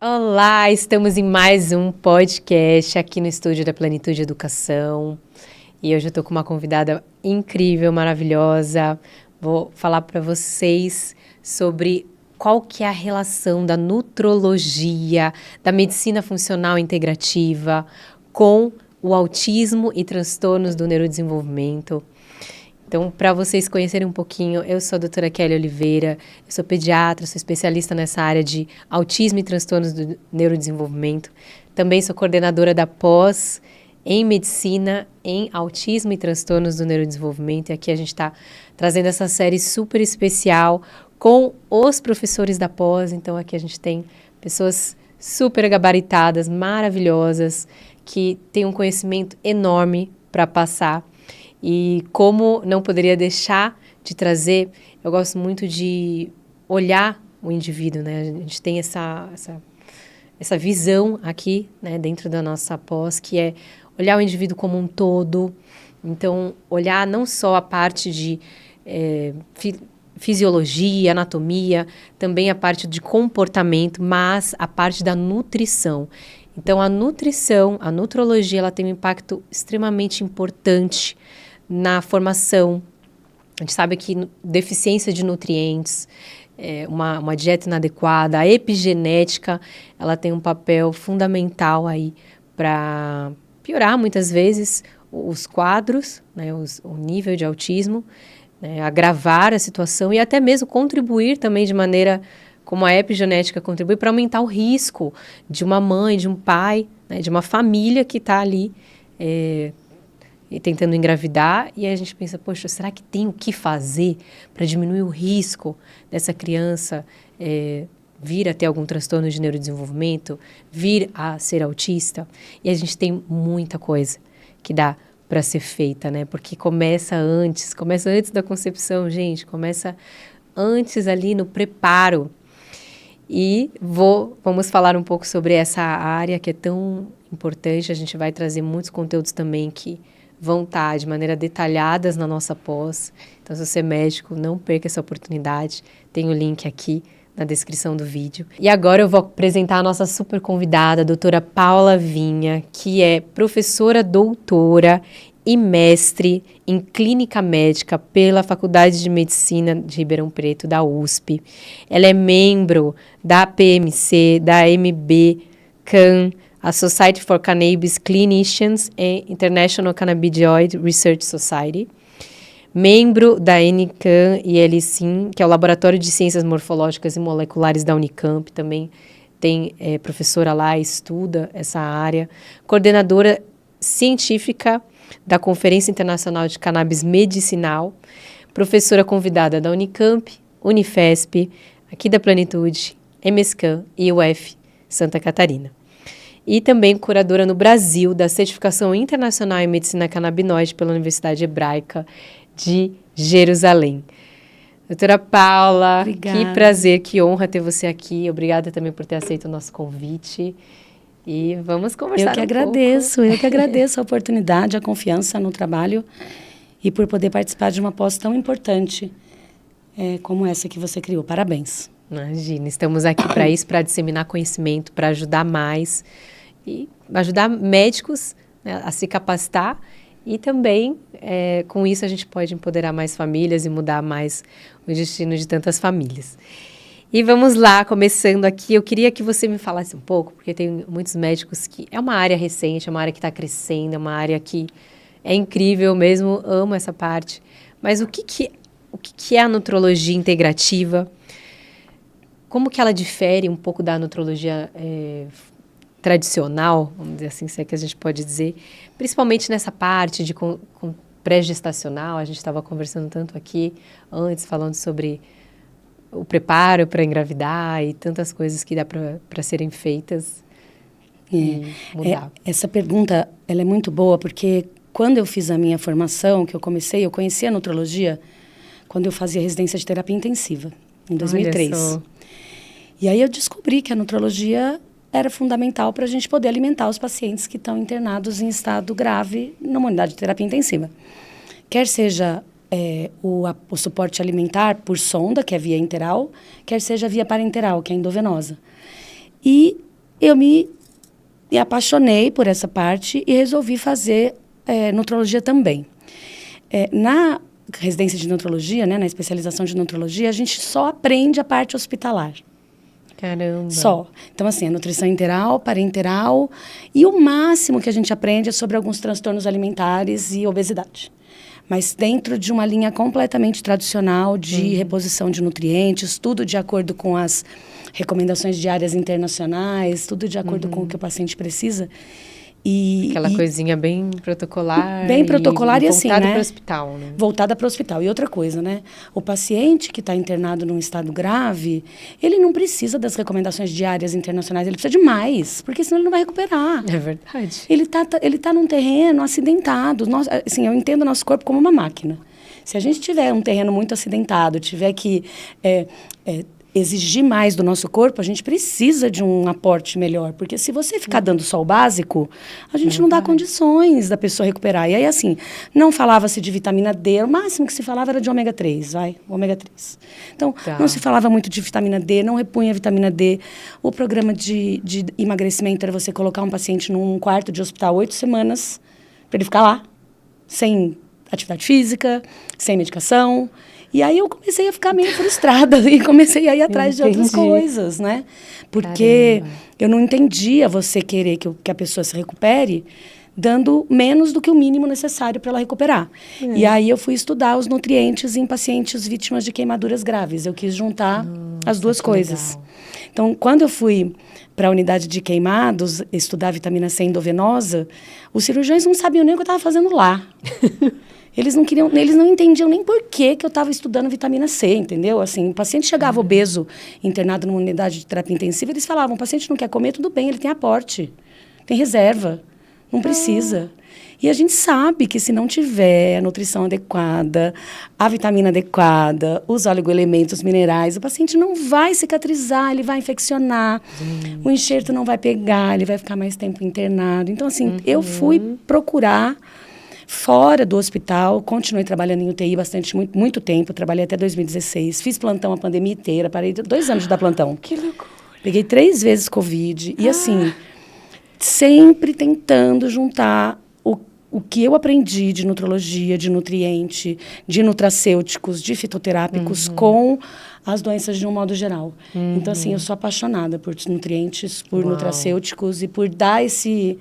Olá, estamos em mais um podcast aqui no estúdio da Plenitude Educação. E hoje eu estou com uma convidada incrível, maravilhosa. Vou falar para vocês sobre qual que é a relação da nutrologia, da medicina funcional integrativa com o autismo e transtornos do neurodesenvolvimento. Então, para vocês conhecerem um pouquinho, eu sou a doutora Kelly Oliveira, eu sou pediatra, sou especialista nessa área de autismo e transtornos do neurodesenvolvimento. Também sou coordenadora da pós em medicina, em autismo e transtornos do neurodesenvolvimento. E aqui a gente está trazendo essa série super especial com os professores da pós. Então, aqui a gente tem pessoas super gabaritadas, maravilhosas, que têm um conhecimento enorme para passar. E como não poderia deixar de trazer, eu gosto muito de olhar o indivíduo, né? A gente tem essa visão aqui, né, dentro da nossa pós, que é olhar o indivíduo como um todo. Então, olhar não só a parte de fisiologia, anatomia, também a parte de comportamento, mas a parte da nutrição. Então, a nutrição, a nutrologia, ela tem um impacto extremamente importante na formação. A gente sabe que deficiência de nutrientes, uma dieta inadequada, a epigenética, ela tem um papel fundamental aí para piorar muitas vezes os quadros, né, o nível de autismo, né, agravar a situação e até mesmo contribuir também de maneira como a epigenética contribui para aumentar o risco de uma mãe, de um pai, né, de uma família que está ali e tentando engravidar, e aí a gente pensa, poxa, será que tem o que fazer para diminuir o risco dessa criança vir a ter algum transtorno de neurodesenvolvimento, vir a ser autista? E a gente tem muita coisa que dá para ser feita, né? Porque começa antes da concepção, gente, começa antes ali no preparo. E vamos falar um pouco sobre essa área que é tão importante. A gente vai trazer muitos conteúdos também que vão estar de maneira detalhadas na nossa pós. Então, se você é médico, não perca essa oportunidade. Tem o link aqui na descrição do vídeo. E agora eu vou apresentar a nossa super convidada, a doutora Paula Vinha, que é professora doutora e mestre em clínica médica pela Faculdade de Medicina de Ribeirão Preto, da USP. Ela é membro da PMC, da MB-CAN, a Society for Cannabis Clinicians e International Cannabinoid Research Society, membro da NCAN e LSIM, que é o Laboratório de Ciências Morfológicas e Moleculares da Unicamp, também tem professora lá, estuda essa área, coordenadora científica da Conferência Internacional de Cannabis Medicinal, professora convidada da Unicamp, Unifesp, aqui da Plenitude, MSCAN e UF Santa Catarina. E também curadora no Brasil da Certificação Internacional em Medicina Canabinoide pela Universidade Hebraica de Jerusalém. Doutora Paula, obrigada. Que prazer, que honra ter você aqui. Obrigada também por ter aceito o nosso convite. E vamos conversar Eu que agradeço a oportunidade, a confiança no trabalho e por poder participar de uma pós tão importante como essa que você criou. Parabéns. Imagina, estamos aqui para isso, para disseminar conhecimento, para ajudar mais e ajudar médicos, né, a se capacitar e também, com isso, a gente pode empoderar mais famílias e mudar mais o destino de tantas famílias. E vamos lá, começando aqui, eu queria que você me falasse um pouco, porque tem muitos médicos que... É uma área recente, é uma área que está crescendo, é uma área que é incrível mesmo, amo essa parte. Mas o que é a nutrologia integrativa? Como que ela difere um pouco da nutrologia tradicional, vamos dizer assim, se é que a gente pode dizer, principalmente nessa parte de pré-gestacional, a gente estava conversando tanto aqui antes, falando sobre o preparo para engravidar e tantas coisas que dá para serem feitas e mudar. Essa pergunta, ela é muito boa, porque quando eu fiz a minha formação, que eu conheci a nutrologia quando eu fazia residência de terapia intensiva, em 2003. E aí eu descobri que a nutrologia era fundamental para a gente poder alimentar os pacientes que estão internados em estado grave numa unidade de terapia intensiva. Quer seja o suporte alimentar por sonda, que é via enteral, quer seja via parenteral, que é endovenosa. E eu me apaixonei por essa parte e resolvi fazer nutrologia também. Na residência de nutrologia, né, na especialização de nutrologia, a gente só aprende a parte hospitalar. Caramba. Só. Então, assim, a nutrição enteral, parenteral, e o máximo que a gente aprende é sobre alguns transtornos alimentares e obesidade. Mas dentro de uma linha completamente tradicional de reposição de nutrientes, tudo de acordo com as recomendações diárias internacionais, tudo de acordo com o que o paciente precisa. Aquela coisinha bem protocolar. Bem protocolar e assim, né? Voltada para o hospital, né? Voltada para o hospital. E outra coisa, né? O paciente que está internado num estado grave, ele não precisa das recomendações diárias internacionais, ele precisa de mais, porque senão ele não vai recuperar. É verdade. Ele tá num terreno acidentado. Assim, eu entendo o nosso corpo como uma máquina. Se a gente tiver um terreno muito acidentado, tiver que exigir mais do nosso corpo, a gente precisa de um aporte melhor. Porque se você ficar dando só o básico, a gente não dá condições da pessoa recuperar. E aí, assim, não falava-se de vitamina D, o máximo que se falava era de ômega 3, ômega 3. Então, não se falava muito de vitamina D, não repunha vitamina D. O programa de emagrecimento era você colocar um paciente num quarto de hospital 8 semanas, para ele ficar lá, sem atividade física, sem medicação. E aí eu comecei a ficar meio frustrada e comecei a ir atrás de outras coisas, né? Porque eu não entendia você querer que a pessoa se recupere dando menos do que o mínimo necessário para ela recuperar. E aí eu fui estudar os nutrientes em pacientes vítimas de queimaduras graves. Eu quis juntar as duas coisas. Legal. Então, quando eu fui para a unidade de queimados estudar vitamina C endovenosa, os cirurgiões não sabiam nem o que eu estava fazendo lá. Eles não entendiam nem por que eu estava estudando vitamina C, entendeu? Assim, o paciente chegava obeso, internado numa unidade de terapia intensiva, eles falavam, o paciente não quer comer, tudo bem, ele tem aporte, tem reserva, não precisa. E a gente sabe que se não tiver a nutrição adequada, a vitamina adequada, os oligoelementos minerais, o paciente não vai cicatrizar, ele vai infeccionar, o enxerto não vai pegar, ele vai ficar mais tempo internado. Então, assim, eu fui procurar fora do hospital, continuei trabalhando em UTI muito tempo, trabalhei até 2016, fiz plantão a pandemia inteira, parei 2 anos de dar plantão. Que loucura! Peguei 3 vezes Covid e assim, sempre tentando juntar o que eu aprendi de nutrologia, de nutriente, de nutracêuticos, de fitoterápicos com as doenças de um modo geral. Então, assim, eu sou apaixonada por nutrientes, por nutracêuticos e por dar esse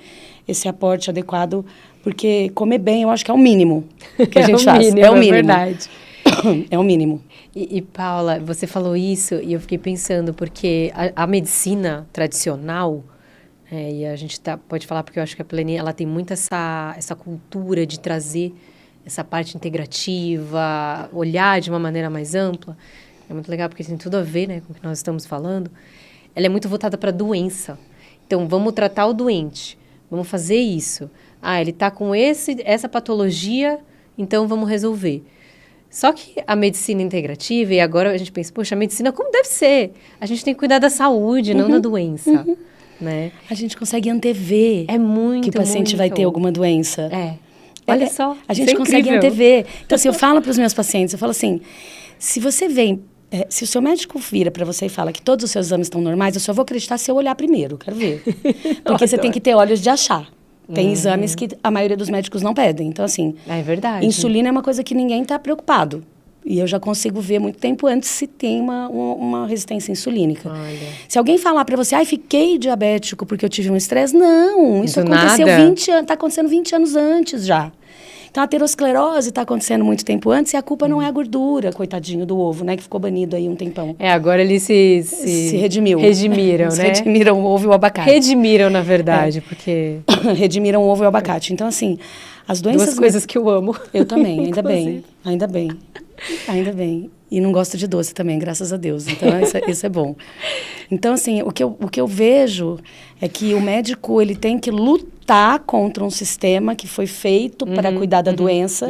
aporte adequado, porque comer bem eu acho que é o mínimo que a gente faz. É o mínimo. É verdade. É o mínimo. E, Paula, você falou isso e eu fiquei pensando, porque a medicina tradicional, e a gente pode falar porque eu acho que a Pleni, ela tem muito essa cultura de trazer essa parte integrativa, olhar de uma maneira mais ampla. É muito legal porque tem tudo a ver, né, com o que nós estamos falando. Ela é muito voltada para a doença. Então, vamos tratar o doente. Vamos fazer isso. Ele está com essa patologia, então vamos resolver. Só que a medicina integrativa, e agora a gente pensa, poxa, a medicina como deve ser? A gente tem que cuidar da saúde, não da doença. Né? A gente consegue antever que o paciente vai ter alguma doença. Olha só, a gente consegue antever. Então, assim, eu falo para os meus pacientes, eu falo assim, se você vem... se o seu médico vira para você e fala que todos os seus exames estão normais, eu só vou acreditar se eu olhar primeiro, quero ver. Porque você tem que ter olhos de achar. Tem exames que a maioria dos médicos não pedem. Então, assim... É verdade. Insulina é uma coisa que ninguém está preocupado. E eu já consigo ver muito tempo antes se tem uma resistência insulínica. Olha. Se alguém falar para você, fiquei diabético porque eu tive um estresse, não. Isso do aconteceu nada. está acontecendo 20 anos antes já. Então, a aterosclerose está acontecendo muito tempo antes e a culpa não é a gordura, coitadinho do ovo, né? Que ficou banido aí um tempão. Agora eles se redimiram, né? Redimiram o ovo e o abacate. Redimiram, na verdade, porque... Redimiram o ovo e o abacate. Então, assim, as doenças... 2 coisas que eu amo. Eu também, ainda bem. Ainda bem. Ainda bem. E não gosto de doce também, graças a Deus. Então, isso é bom. Então, assim, o que eu vejo é que o médico, ele tem que lutar contra um sistema que foi feito para cuidar da doença.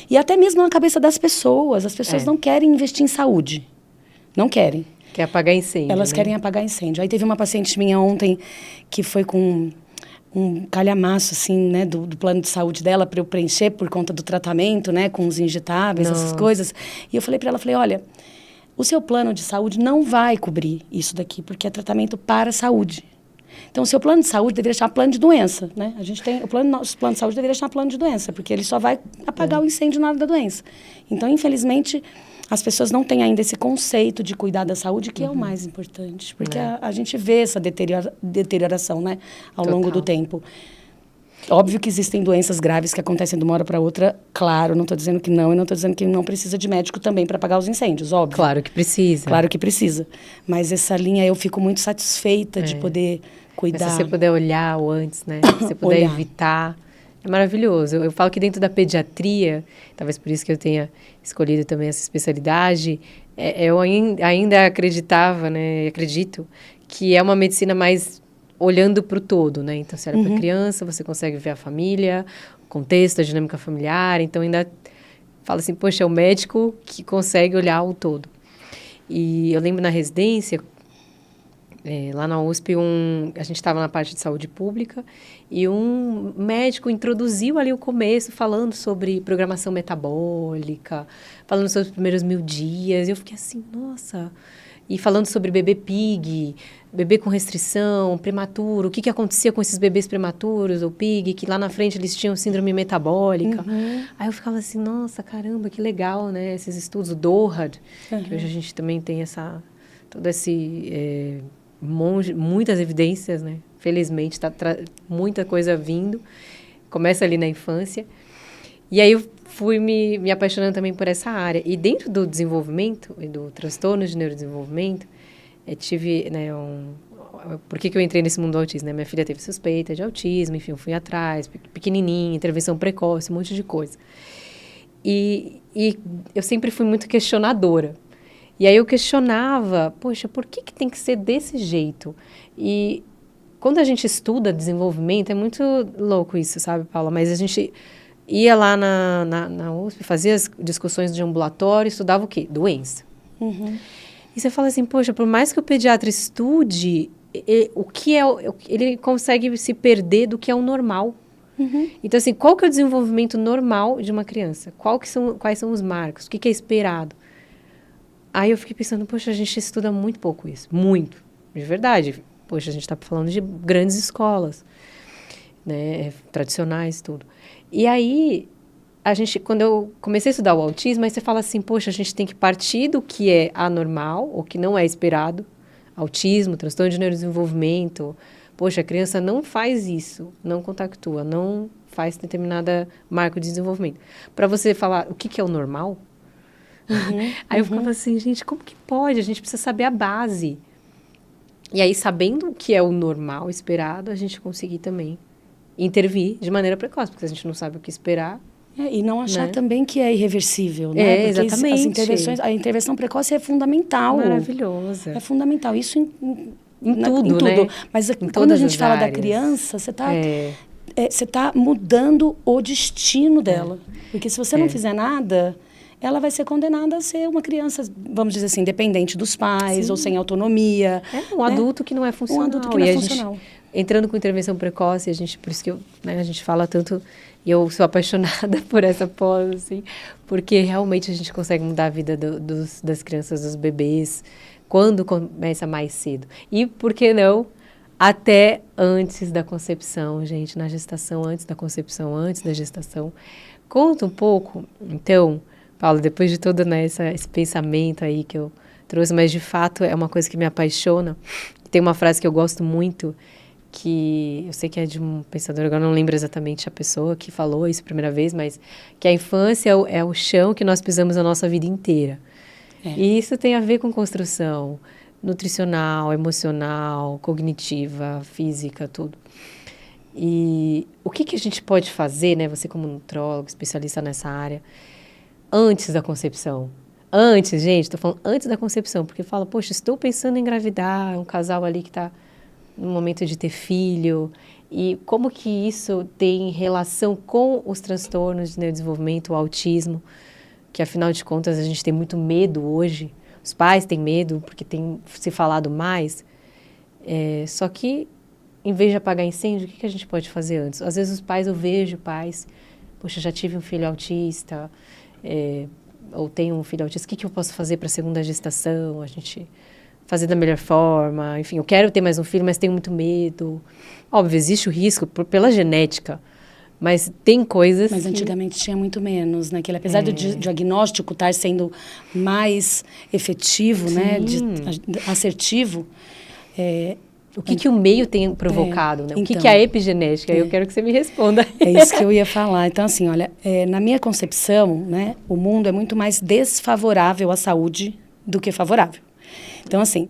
E até mesmo na cabeça das pessoas. As pessoas não querem investir em saúde. Não querem. Quer apagar incêndio, Elas querem apagar incêndio. Aí teve uma paciente minha ontem que foi com um calhamaço, assim, né, do plano de saúde dela para eu preencher por conta do tratamento, né, com os injetáveis, essas coisas. E eu falei para ela, olha, o seu plano de saúde não vai cobrir isso daqui, porque é tratamento para a saúde. Então, o seu plano de saúde deveria chamar plano de doença, né? A gente tem, nosso plano de saúde deveria chamar plano de doença, porque ele só vai apagar o incêndio na hora da doença. Então, infelizmente, as pessoas não têm ainda esse conceito de cuidar da saúde, que é o mais importante. Porque a gente vê essa deterioração, né? Ao longo do tempo. Óbvio que existem doenças graves que acontecem de uma hora para outra. Claro, não estou dizendo que não, e não estou dizendo que não precisa de médico também para apagar os incêndios, óbvio. Claro que precisa. Claro que precisa. Mas essa linha eu fico muito satisfeita de poder cuidar. Mas se você puder olhar o antes, né? Se você puder evitar, é maravilhoso. Eu falo que dentro da pediatria, talvez por isso que eu tenha escolhido também essa especialidade, eu ainda acreditava, né? Acredito que é uma medicina mais olhando para o todo, né? Então, você olha para a criança, você consegue ver a família, o contexto, a dinâmica familiar. Então, ainda fala assim, poxa, é o médico que consegue olhar o todo. E eu lembro na residência, lá na USP, a gente estava na parte de saúde pública e um médico introduziu ali o começo, falando sobre programação metabólica, falando sobre os primeiros 1000 dias. E eu fiquei assim, nossa... E falando sobre bebê pig, bebê com restrição, prematuro, o que acontecia com esses bebês prematuros ou pig, que lá na frente eles tinham síndrome metabólica. Aí eu ficava assim, nossa, caramba, que legal, né? Esses estudos, o DOHAD, que hoje a gente também tem muitas evidências, né? Felizmente, muita coisa vindo. Começa ali na infância. E aí eu fui me apaixonando também por essa área. E dentro do desenvolvimento e do transtorno de neurodesenvolvimento, eu tive, né, por que eu entrei nesse mundo do autismo, né? Minha filha teve suspeita de autismo, enfim, eu fui atrás, pequenininha, intervenção precoce, um monte de coisa. E eu sempre fui muito questionadora. E aí eu questionava, poxa, por que tem que ser desse jeito? E quando a gente estuda desenvolvimento, é muito louco isso, sabe, Paula? Mas a gente... ia lá na USP, fazia as discussões de ambulatório, estudava o quê? Doença. E você fala assim, poxa, por mais que o pediatra estude, ele consegue se perder do que é o normal. Então, assim, qual que é o desenvolvimento normal de uma criança? Quais são os marcos? O que é esperado? Aí eu fiquei pensando, poxa, a gente estuda muito pouco isso. Muito. De verdade. Poxa, a gente está falando de grandes escolas, né, tradicionais, tudo. E aí, quando eu comecei a estudar o autismo, aí você fala assim, poxa, a gente tem que partir do que é anormal, ou que não é esperado, autismo, transtorno de neurodesenvolvimento. Poxa, a criança não faz isso, não contactua, não faz determinada marco de desenvolvimento. Para você falar o que é o normal, aí eu ficava assim, gente, como que pode? A gente precisa saber a base. E aí, sabendo o que é o normal, esperado, a gente conseguir também intervir de maneira precoce, porque a gente não sabe o que esperar. E não achar também que é irreversível, né? Porque exatamente. A intervenção precoce é fundamental. Maravilhosa. É fundamental. Isso em tudo, né? Mas quando a gente fala da criança, você está mudando o destino dela. Porque se você não fizer nada, ela vai ser condenada a ser uma criança, vamos dizer assim, dependente dos pais, ou sem autonomia. Um adulto que não é funcional. Um adulto que não é funcional. Entrando com intervenção precoce, por isso que a gente fala tanto, e eu sou apaixonada por essa pós, assim, porque realmente a gente consegue mudar a vida das crianças, dos bebês, quando começa mais cedo. E, por que não, até antes da concepção, gente, na gestação, antes da concepção, antes da gestação. Conta um pouco, então, Paulo, depois de todo, né, esse pensamento aí que eu trouxe, mas de fato é uma coisa que me apaixona. Tem uma frase que eu gosto muito, que eu sei que é de um pensador, agora não lembro exatamente a pessoa que falou isso a primeira vez, mas que a infância é o chão que nós pisamos a nossa vida inteira. E isso tem a ver com construção nutricional, emocional, cognitiva, física, tudo. E o que a gente pode fazer, né, você como nutrólogo, especialista nessa área, antes da concepção? Antes, gente, estou falando antes da concepção, porque fala, poxa, estou pensando em engravidar, um casal ali que está no momento de ter filho, e como que isso tem relação com os transtornos de neurodesenvolvimento, o autismo, que afinal de contas a gente tem muito medo hoje, os pais têm medo porque tem se falado mais, só que em vez de apagar incêndio, o que a gente pode fazer antes? Às vezes eu vejo pais, poxa, já tive um filho autista, ou tenho um filho autista, o que eu posso fazer para a segunda gestação? A gente fazer da melhor forma. Enfim, eu quero ter mais um filho, mas tenho muito medo. Óbvio, existe o risco pela genética, mas tem coisas Mas antigamente tinha muito menos, né? Que ele, apesar do diagnóstico estar sendo mais efetivo, né? Assertivo. O que o meio tem provocado, né? O então, que é a epigenética? Eu quero que você me responda. É isso que eu ia falar. Então, assim, olha, na minha concepção, né? O mundo é muito mais desfavorável à saúde do que favorável. Então, assim,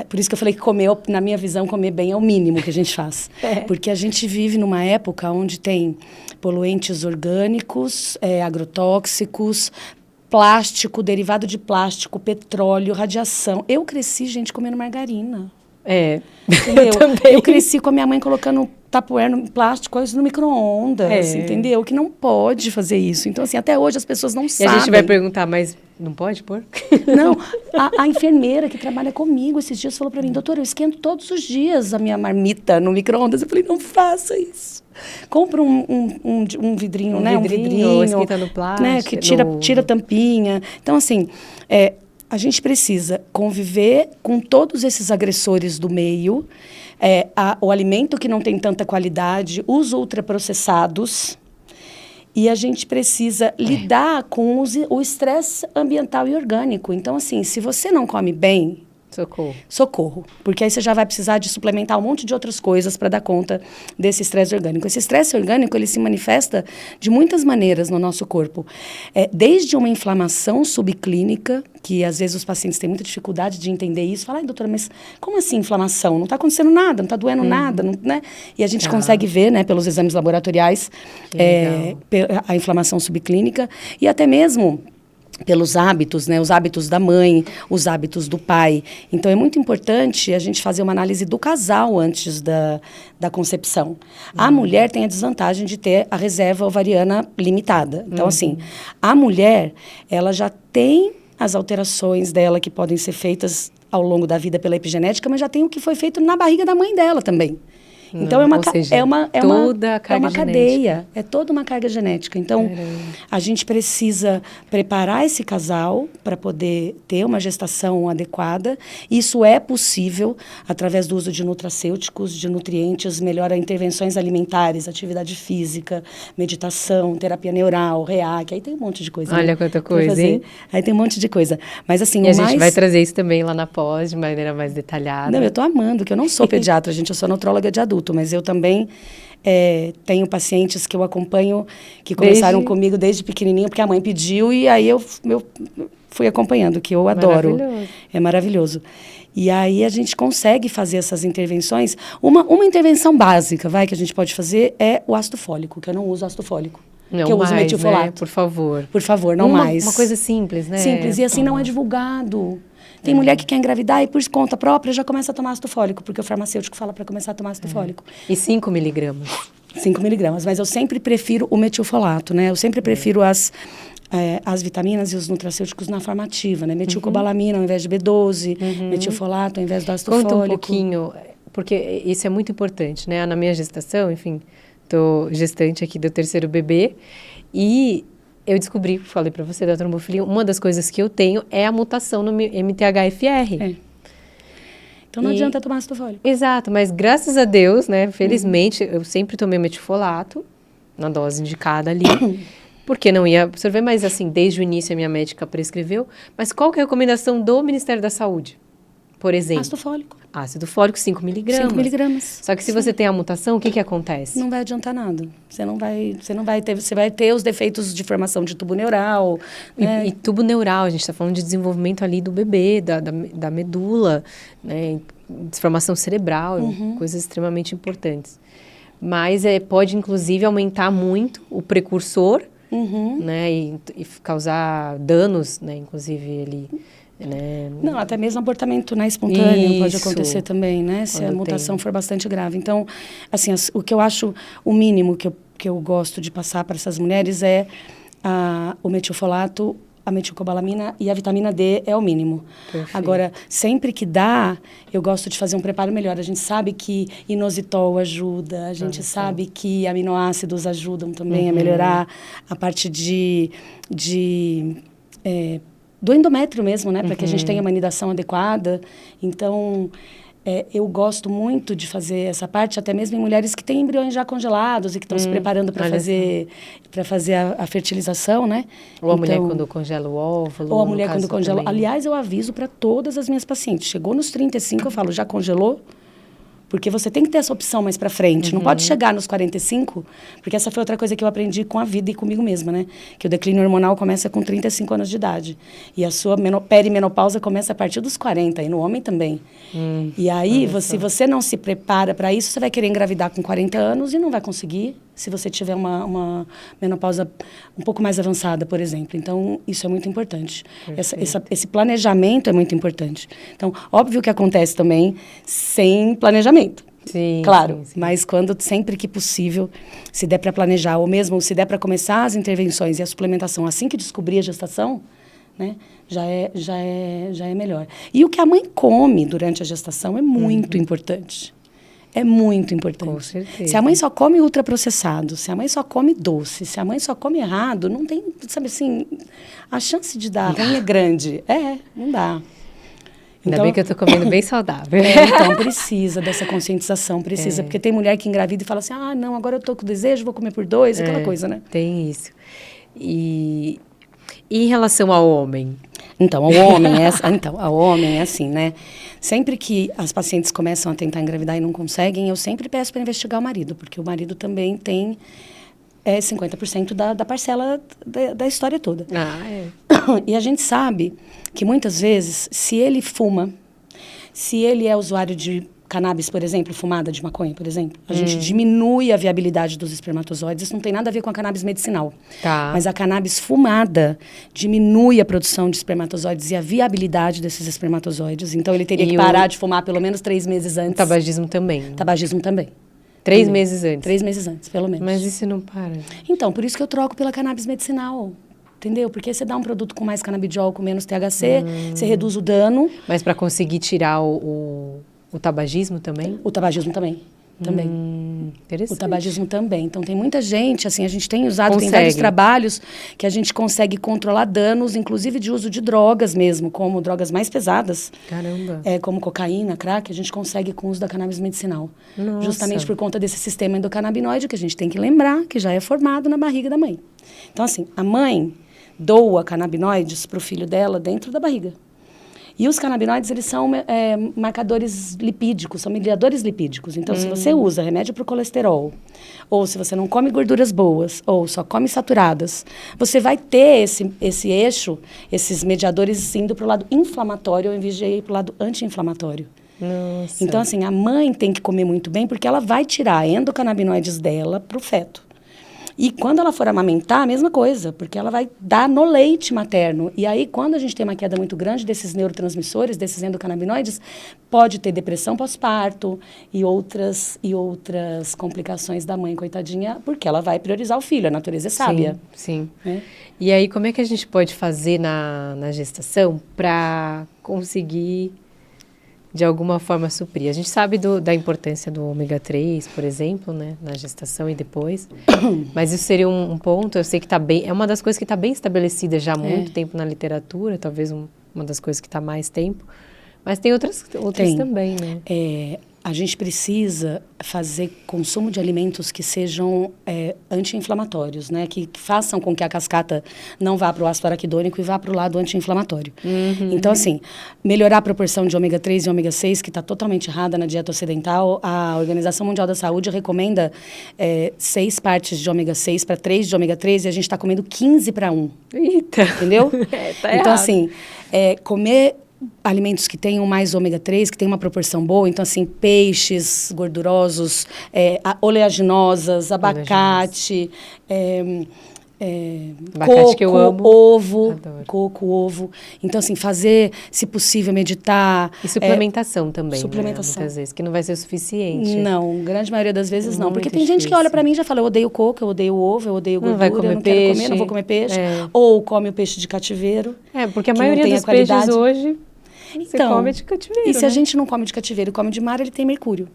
por isso que eu falei que comer, na minha visão, comer bem é o mínimo que a gente faz. Porque a gente vive numa época onde tem poluentes orgânicos, agrotóxicos, plástico, derivado de plástico, petróleo, radiação. Eu cresci, gente, comendo margarina. Eu também. Eu cresci com a minha mãe colocando tupperware no plástico, coisas no micro-ondas, entendeu? Que não pode fazer isso. Então, assim, até hoje as pessoas não sabem. E a gente vai perguntar, mas não pode pôr? Não, a enfermeira que trabalha comigo esses dias falou pra mim, doutora, eu esquento todos os dias a minha marmita no micro-ondas. Eu falei, não faça isso. Compra um vidrinho, né? Um vidrinho. Esquentando plástico. Né? Que tira a tampinha. Então, assim, a gente precisa conviver com todos esses agressores do meio, o alimento que não tem tanta qualidade, os ultraprocessados, e a gente precisa lidar com o estresse ambiental e orgânico. Então, assim, se você não come bem... Socorro. Porque aí você já vai precisar de suplementar um monte de outras coisas para dar conta desse estresse orgânico. Esse estresse orgânico, ele se manifesta de muitas maneiras no nosso corpo. Desde uma inflamação subclínica, que às vezes os pacientes têm muita dificuldade de entender isso. Falam, doutora, mas como assim inflamação? Não está acontecendo nada, não está doendo nada, não, né? E a gente consegue ver, né, pelos exames laboratoriais, a inflamação subclínica e até mesmo... pelos hábitos, né? Os hábitos da mãe, os hábitos do pai. Então, é muito importante a gente fazer uma análise do casal antes da concepção. A mulher tem a desvantagem de ter a reserva ovariana limitada. Então, assim, a mulher, ela já tem as alterações dela que podem ser feitas ao longo da vida pela epigenética, mas já tem o que foi feito na barriga da mãe dela também. Então, é uma cadeia, é toda uma carga genética. Então, a gente precisa preparar esse casal para poder ter uma gestação adequada. Isso é possível através do uso de nutracêuticos, de nutrientes, melhora intervenções alimentares, atividade física, meditação, terapia neural, REAC, aí tem um monte de coisa. Olha quanta coisa, hein? Aí tem um monte de coisa. Mas assim, a gente vai trazer isso também lá na pós, de maneira mais detalhada. Não, eu tô amando, que eu não sou pediatra, gente, eu sou nutróloga de adulto, mas eu também tenho pacientes que eu acompanho, que começaram comigo desde pequenininho, porque a mãe pediu, e aí eu fui acompanhando, que eu adoro. Maravilhoso. É maravilhoso. E aí a gente consegue fazer essas intervenções. Uma intervenção básica, que a gente pode fazer é o ácido fólico, que eu não uso ácido fólico. Não que eu mais, uso metilfolato. Né? Por favor. Por favor, não mais. Uma coisa simples, né? Simples, e assim não é divulgado. Tem mulher que quer engravidar e, por conta própria, já começa a tomar ácido fólico, porque o farmacêutico fala para começar a tomar ácido fólico. E 5 miligramas? 5 miligramas, mas eu sempre prefiro o metilfolato, né? Eu sempre prefiro as vitaminas e os nutracêuticos na forma ativa, né? Metilcobalamina ao invés de B12, metilfolato ao invés do ácido fólico. Conta um pouquinho, porque isso é muito importante, né? Na minha gestação, enfim, tô gestante aqui do 3º bebê, e... eu descobri, falei para você, da trombofilia, uma das coisas que eu tenho é a mutação no MTHFR. Então não adianta tomar ácido fólico. Exato, mas graças a Deus, né, felizmente, eu sempre tomei metilfolato, na dose indicada ali, porque não ia absorver, mas assim, desde o início a minha médica prescreveu. Mas qual que é a recomendação do Ministério da Saúde? Por exemplo? Ácido fólico. Ácido fólico, 5 miligramas. 5 miligramas. Só que se você tem a mutação, o que acontece? Não vai adiantar nada. Você vai ter os defeitos de formação de tubo neural. E tubo neural, a gente está falando de desenvolvimento ali do bebê, da medula, né? Formação cerebral, coisas extremamente importantes. Mas pode, inclusive, aumentar muito o precursor, né? E causar danos, né? Inclusive, ele... né? Não, até mesmo abortamento, né, espontâneo pode acontecer também, né? Se a mutação for bastante grave. Então, assim, o que eu acho, o mínimo que eu gosto de passar para essas mulheres é o metilfolato, a metilcobalamina e a vitamina D é o mínimo. Perfeito. Agora, sempre que dá, eu gosto de fazer um preparo melhor. A gente sabe que inositol ajuda, a gente sabe que aminoácidos ajudam também a melhorar a parte de do endométrio mesmo, né? Para que a gente tenha uma anidação adequada. Então, eu gosto muito de fazer essa parte, até mesmo em mulheres que têm embriões já congelados e que estão se preparando para fazer a fertilização, né? Ou a mulher quando congela o óvulo. Ou a mulher quando congela. Aliás, eu aviso para todas as minhas pacientes. Chegou nos 35, eu falo, já congelou? Porque você tem que ter essa opção mais para frente. Não pode chegar nos 45, porque essa foi outra coisa que eu aprendi com a vida e comigo mesma, né? Que o declínio hormonal começa com 35 anos de idade. E a sua perimenopausa começa a partir dos 40, e no homem também. E aí, se você não se prepara para isso, você vai querer engravidar com 40 anos e não vai conseguir, se você tiver uma menopausa um pouco mais avançada, por exemplo. Então, isso é muito importante. Esse planejamento é muito importante. Então, óbvio que acontece também sem planejamento. Sim, claro, sim. Mas sempre que possível, se der para planejar, ou mesmo se der para começar as intervenções e a suplementação assim que descobrir a gestação, né, já é melhor. E o que a mãe come durante a gestação é muito importante. É muito importante. Com certeza. Se a mãe só come ultraprocessado, se a mãe só come doce, se a mãe só come errado, não tem, sabe assim, a chance de dar ruim é grande. Não dá. Ainda bem que eu estou comendo bem saudável. Então precisa dessa conscientização, porque tem mulher que engravida e fala assim, não, agora eu estou com desejo, vou comer por 2, aquela coisa, né? Tem isso. E em relação ao homem? Então, ao homem é assim, né? Sempre que as pacientes começam a tentar engravidar e não conseguem, eu sempre peço para investigar o marido, porque o marido também tem 50% da parcela da história toda. E a gente sabe que muitas vezes, se ele fuma, se ele é usuário de cannabis, por exemplo, fumada de maconha, por exemplo, a gente diminui a viabilidade dos espermatozoides. Isso não tem nada a ver com a cannabis medicinal. Tá. Mas a cannabis fumada diminui a produção de espermatozoides e a viabilidade desses espermatozoides. Então, ele teria que parar de fumar pelo menos 3 meses antes. Tabagismo também. Tabagismo também. 3 meses antes? 3 meses antes, pelo menos. Mas isso não para? Então, por isso que eu troco pela cannabis medicinal. Entendeu? Porque você dá um produto com mais canabidiol, com menos THC, você reduz o dano. Mas para conseguir tirar o tabagismo também? O tabagismo também. Interessante. O tabagismo também. Então, tem muita gente, assim, a gente tem usado, tem vários trabalhos que a gente consegue controlar danos, inclusive de uso de drogas mesmo, como drogas mais pesadas. Caramba. Como cocaína, crack, a gente consegue com o uso da cannabis medicinal. Nossa. Justamente por conta desse sistema endocannabinoide que a gente tem que lembrar, que já é formado na barriga da mãe. Então, assim, a mãe doa canabinoides para o filho dela dentro da barriga. E os canabinoides, eles são marcadores lipídicos, são mediadores lipídicos. Então, se você usa remédio para o colesterol, ou se você não come gorduras boas, ou só come saturadas, você vai ter esse eixo, esses mediadores indo para o lado inflamatório, ao invés de ir para o lado anti-inflamatório. Nossa. Então, assim, a mãe tem que comer muito bem, porque ela vai tirar endocannabinoides dela para o feto. E quando ela for amamentar, a mesma coisa, porque ela vai dar no leite materno. E aí, quando a gente tem uma queda muito grande desses neurotransmissores, desses endocannabinoides, pode ter depressão pós-parto e outras complicações da mãe, coitadinha, porque ela vai priorizar o filho, a natureza é sábia. Sim. E aí, como é que a gente pode fazer na gestação para conseguir, de alguma forma, suprir? A gente sabe da importância do ômega 3, por exemplo, né, na gestação e depois. Mas isso seria um ponto, eu sei que é uma das coisas que está bem estabelecida já há muito tempo na literatura, talvez uma das coisas que está há mais tempo. Mas tem outras também, né? A gente precisa fazer consumo de alimentos que sejam anti-inflamatórios, né? Que façam com que a cascata não vá para o ácido araquidônico e vá para o lado anti-inflamatório. Então, assim, melhorar a proporção de ômega 3 e ômega 6, que está totalmente errada na dieta ocidental. A Organização Mundial da Saúde recomenda 6 partes de ômega 6 para 3 de ômega 3 e a gente está comendo 15 para 1. Eita! Entendeu? Tá então, errado. assim, comer alimentos que tenham mais ômega 3, que tenham uma proporção boa, então assim, peixes gordurosos, oleaginosas, abacate, abacate coco, que eu amo. ovo, Adoro. coco, ovo. Então, assim, fazer, se possível, meditar. E suplementação também, suplementação. né? Muitas vezes, que não vai ser suficiente. Não, grande maioria das vezes não. Muito Porque tem gente que difícil. olha pra mim e já fala, eu odeio coco, eu odeio ovo, eu odeio gordura, Não vai comer eu não peixe. quero comer, não vou comer peixe. Ou come o peixe de cativeiro. Porque a que maioria não tem dos a qualidade. peixes hoje... Você come de cativeiro, e se a né? gente não come de cativeiro e come de mar, ele tem mercúrio.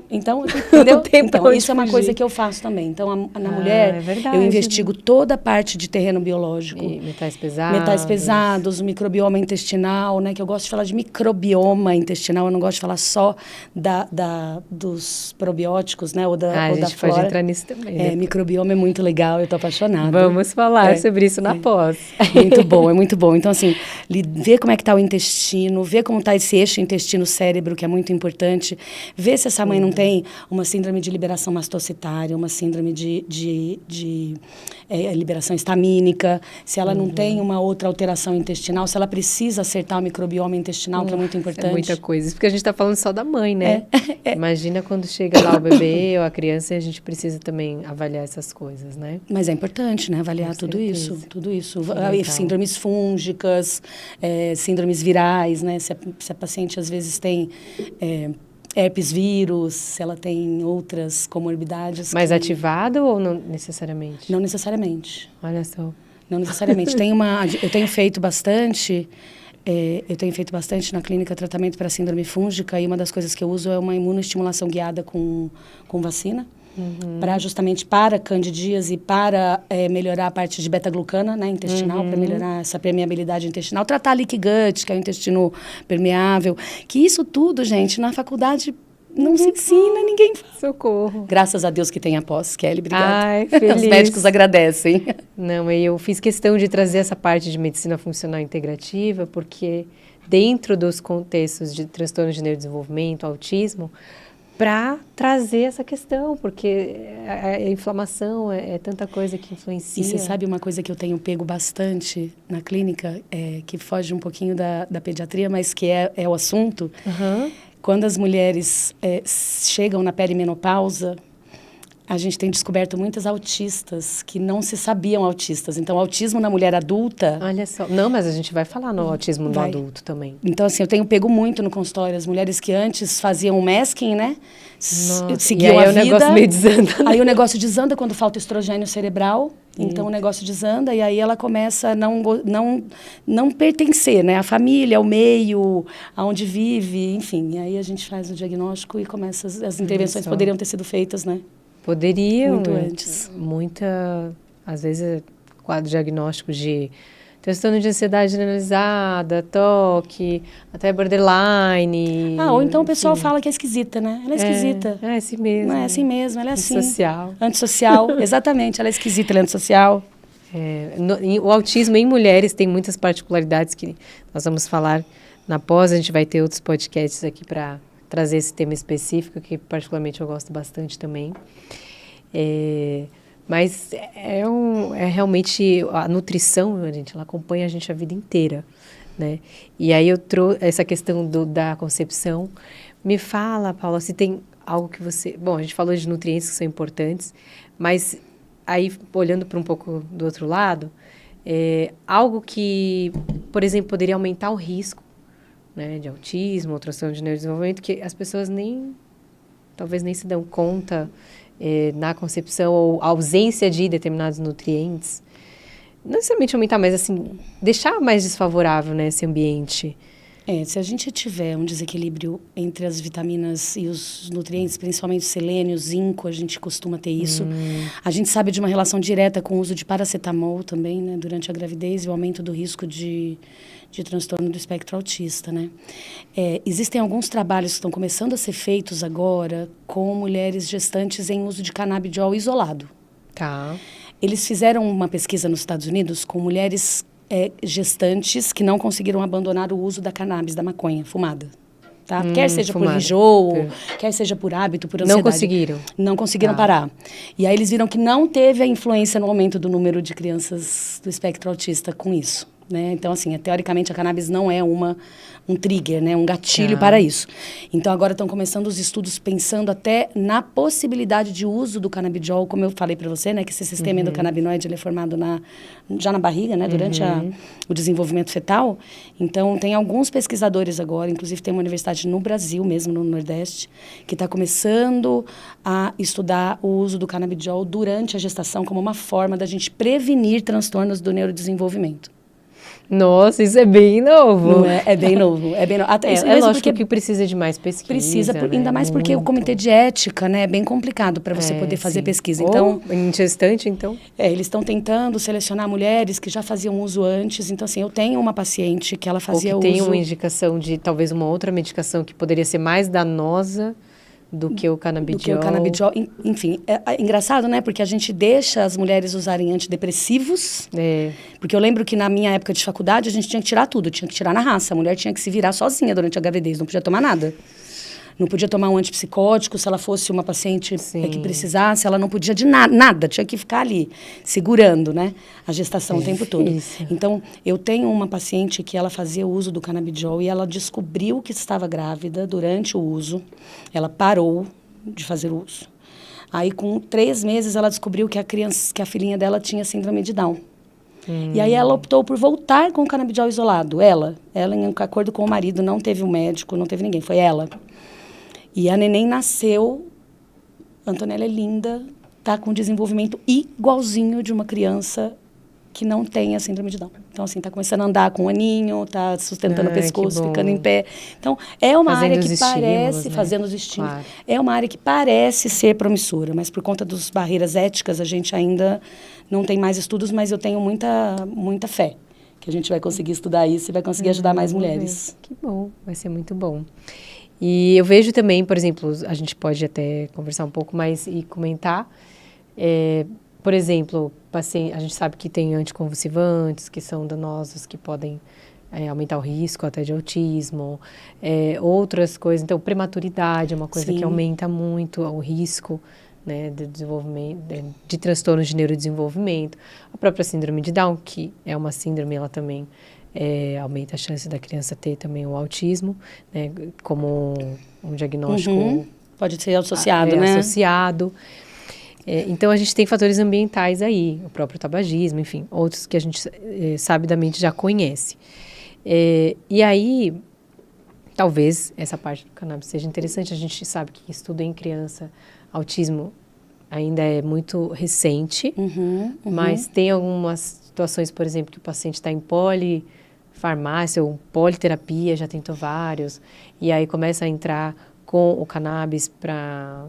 Então, Entendeu? Então, isso é uma coisa que eu faço também. Então, na mulher, é verdade, eu investigo toda a parte de terreno biológico. E metais pesados. Metais pesados, o microbioma intestinal, né? Que eu gosto de falar de microbioma intestinal, eu não gosto de falar só dos probióticos, né? Ou da flora. A gente pode entrar nisso também. Microbioma é muito legal, eu tô apaixonada. Vamos falar sobre isso na pós. Muito bom, é muito bom. Então, assim, ver como é que tá o intestino, ver como tá esse eixo intestino-cérebro, que é muito importante, ver se essa mãe não tem uma síndrome de liberação mastocitária, uma síndrome de liberação histamínica, se ela não tem uma outra alteração intestinal, se ela precisa acertar o microbioma intestinal, que é muito importante. É muita coisa. Isso porque a gente está falando só da mãe, né? Imagina quando chega lá o bebê ou a criança e a gente precisa também avaliar essas coisas, né? Mas é importante, né? Avaliar tudo isso. Síndromes fúngicas, síndromes virais, né? Se a paciente às vezes tem herpes vírus, se ela tem outras comorbidades. Mais ativado ou não necessariamente? Não necessariamente. Olha só. Não necessariamente. Eu tenho feito bastante na clínica tratamento para síndrome fúngica e uma das coisas que eu uso é uma imunoestimulação guiada com vacina. Justamente para candidíase e para melhorar a parte de beta-glucana, né, intestinal, para melhorar essa permeabilidade intestinal, tratar leaky gut, que é o intestino permeável, que isso tudo, gente, na faculdade não se ensina, ninguém faz. Socorro. Graças a Deus que tem a pós, Kelly, obrigada. Ai, feliz. Os médicos agradecem. Não, eu fiz questão de trazer essa parte de medicina funcional integrativa, porque dentro dos contextos de transtorno de neurodesenvolvimento, autismo, para trazer essa questão, porque a inflamação é tanta coisa que influencia. E você sabe uma coisa que eu tenho pego bastante na clínica, que foge um pouquinho da pediatria, mas que é o assunto? Quando as mulheres chegam na perimenopausa, a gente tem descoberto muitas autistas que não se sabiam autistas. Então, autismo na mulher adulta... Olha só. Não, mas a gente vai falar no autismo do adulto também. Então, assim, eu tenho pego muito no consultório. As mulheres que antes faziam o masking, né? Seguiam a vida. O negócio meio desanda. Aí o negócio desanda quando falta estrogênio cerebral. Então, o negócio desanda e aí ela começa a não pertencer, né? A família, ao meio, aonde vive, enfim. E aí a gente faz o diagnóstico e começa... As intervenções poderiam ter sido feitas, né? Poderiam. Muito antes. Às vezes, quadro diagnóstico de transtorno de ansiedade generalizada, toque, até borderline. Ou então o pessoal fala que é esquisita, né? Ela é esquisita. É assim mesmo. Não é assim mesmo, ela é assim. Antissocial. Antissocial, exatamente. Ela é esquisita, ela é antissocial. O autismo em mulheres tem muitas particularidades que nós vamos falar na pós. A gente vai ter outros podcasts aqui para trazer esse tema específico, que particularmente eu gosto bastante também. Mas realmente a nutrição, gente, ela acompanha a gente a vida inteira, né? E aí eu trouxe essa questão da concepção. Me fala, Paula, se tem algo que você... Bom, a gente falou de nutrientes que são importantes, mas aí, olhando para um pouco do outro lado, algo que, por exemplo, poderia aumentar o risco, né, de autismo, ou transtorno de neurodesenvolvimento, que as pessoas talvez nem se dão conta na concepção, ou a ausência de determinados nutrientes. Não necessariamente aumentar, mas assim, deixar mais desfavorável, né, esse ambiente. Se a gente tiver um desequilíbrio entre as vitaminas e os nutrientes, principalmente selênio, zinco, a gente costuma ter isso. A gente sabe de uma relação direta com o uso de paracetamol também, né, durante a gravidez e o aumento do risco de transtorno do espectro autista, né? Existem alguns trabalhos que estão começando a ser feitos agora com mulheres gestantes em uso de canabidiol isolado. Tá. Eles fizeram uma pesquisa nos Estados Unidos com mulheres gestantes que não conseguiram abandonar o uso da cannabis, da maconha fumada. Tá? Quer seja por enjoo, quer seja por hábito, por ansiedade. Não conseguiram? Não conseguiram parar. E aí eles viram que não teve a influência no aumento do número de crianças do espectro autista com isso. Né? Então, assim, teoricamente, a cannabis não é um trigger, né? Um gatilho para isso. Então, agora estão começando os estudos pensando até na possibilidade de uso do canabidiol, como eu falei para você, né? Que esse sistema endocannabinoide ele é formado já na barriga, né? Durante o desenvolvimento fetal. Então, tem alguns pesquisadores agora, inclusive tem uma universidade no Brasil mesmo, no Nordeste, que está começando a estudar o uso do canabidiol durante a gestação como uma forma da gente prevenir transtornos do neurodesenvolvimento. Nossa, isso é bem novo. Não é? É bem novo. É bem novo. Até isso É mesmo lógico porque que precisa de mais pesquisa. precisa, né? ainda mais porque o comitê de ética, né, é bem complicado para você poder fazer sim. pesquisa. Então, em gestante, então? eles estão tentando selecionar mulheres que já faziam uso antes. Então, assim, eu tenho uma paciente que ela fazia Ou que tem uso... uma indicação de talvez uma outra medicação que poderia ser mais danosa do que o canabidiol. Do que o canabidiol. Enfim, é engraçado, né? Porque a gente deixa as mulheres usarem antidepressivos. Porque eu lembro que na minha época de faculdade a gente tinha que tirar tudo, tinha que tirar na raça. A mulher tinha que se virar sozinha durante a gravidez, não podia tomar nada. Não podia tomar um antipsicótico, se ela fosse uma paciente que precisasse, ela não podia de nada, tinha que ficar ali, segurando, né, a gestação o tempo todo. Então, eu tenho uma paciente que ela fazia uso do canabidiol e ela descobriu que estava grávida durante o uso, ela parou de fazer uso. Aí, com 3 meses, ela descobriu que a filhinha dela tinha síndrome de Down. E aí ela optou por voltar com o canabidiol isolado, ela em acordo com o marido, não teve um médico, não teve ninguém, foi ela. E a neném nasceu, a Antonella é linda, tá com desenvolvimento igualzinho de uma criança que não tem a síndrome de Down. Então, assim, tá começando a andar com um aninho, tá sustentando o pescoço, ficando em pé. Então, é uma área que parece, fazendo os estímulos, é uma área que parece ser promissora, mas por conta das barreiras éticas, a gente ainda não tem mais estudos, mas eu tenho muita fé que a gente vai conseguir estudar isso e vai conseguir ajudar mais mulheres. Que bom, vai ser muito bom. E eu vejo também, por exemplo, a gente pode até conversar um pouco mais e comentar, por exemplo, a gente sabe que tem anticonvulsivantes que são danosos, que podem aumentar o risco até de autismo, outras coisas. Então, prematuridade é uma coisa que aumenta muito o risco, né, de desenvolvimento, de transtornos de neurodesenvolvimento. A própria síndrome de Down, que é uma síndrome, ela também aumenta a chance da criança ter também o autismo, né, como um diagnóstico... Pode ser associado, né? Associado. Então, a gente tem fatores ambientais aí, o próprio tabagismo, enfim, outros que a gente sabidamente já conhece. E aí, talvez essa parte do cannabis seja interessante. A gente sabe que estudo em criança, autismo ainda é muito recente, mas tem algumas situações, por exemplo, que o paciente está em polifarmácia ou politerapia, já tentou vários, e aí começa a entrar com o cannabis para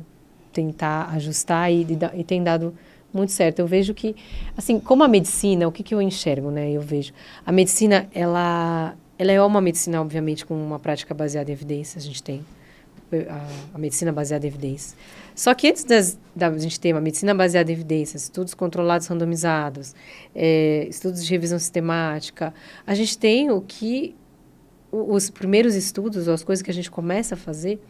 tentar ajustar e tem dado muito certo. Eu vejo que, assim, como a medicina, o que eu enxergo, né? Eu vejo, a medicina, ela é uma medicina, obviamente, com uma prática baseada em evidências. A gente tem a medicina baseada em evidências. Só que antes da gente ter uma medicina baseada em evidências, estudos controlados randomizados, estudos de revisão sistemática, a gente tem os primeiros estudos, ou as coisas que a gente começa a fazer,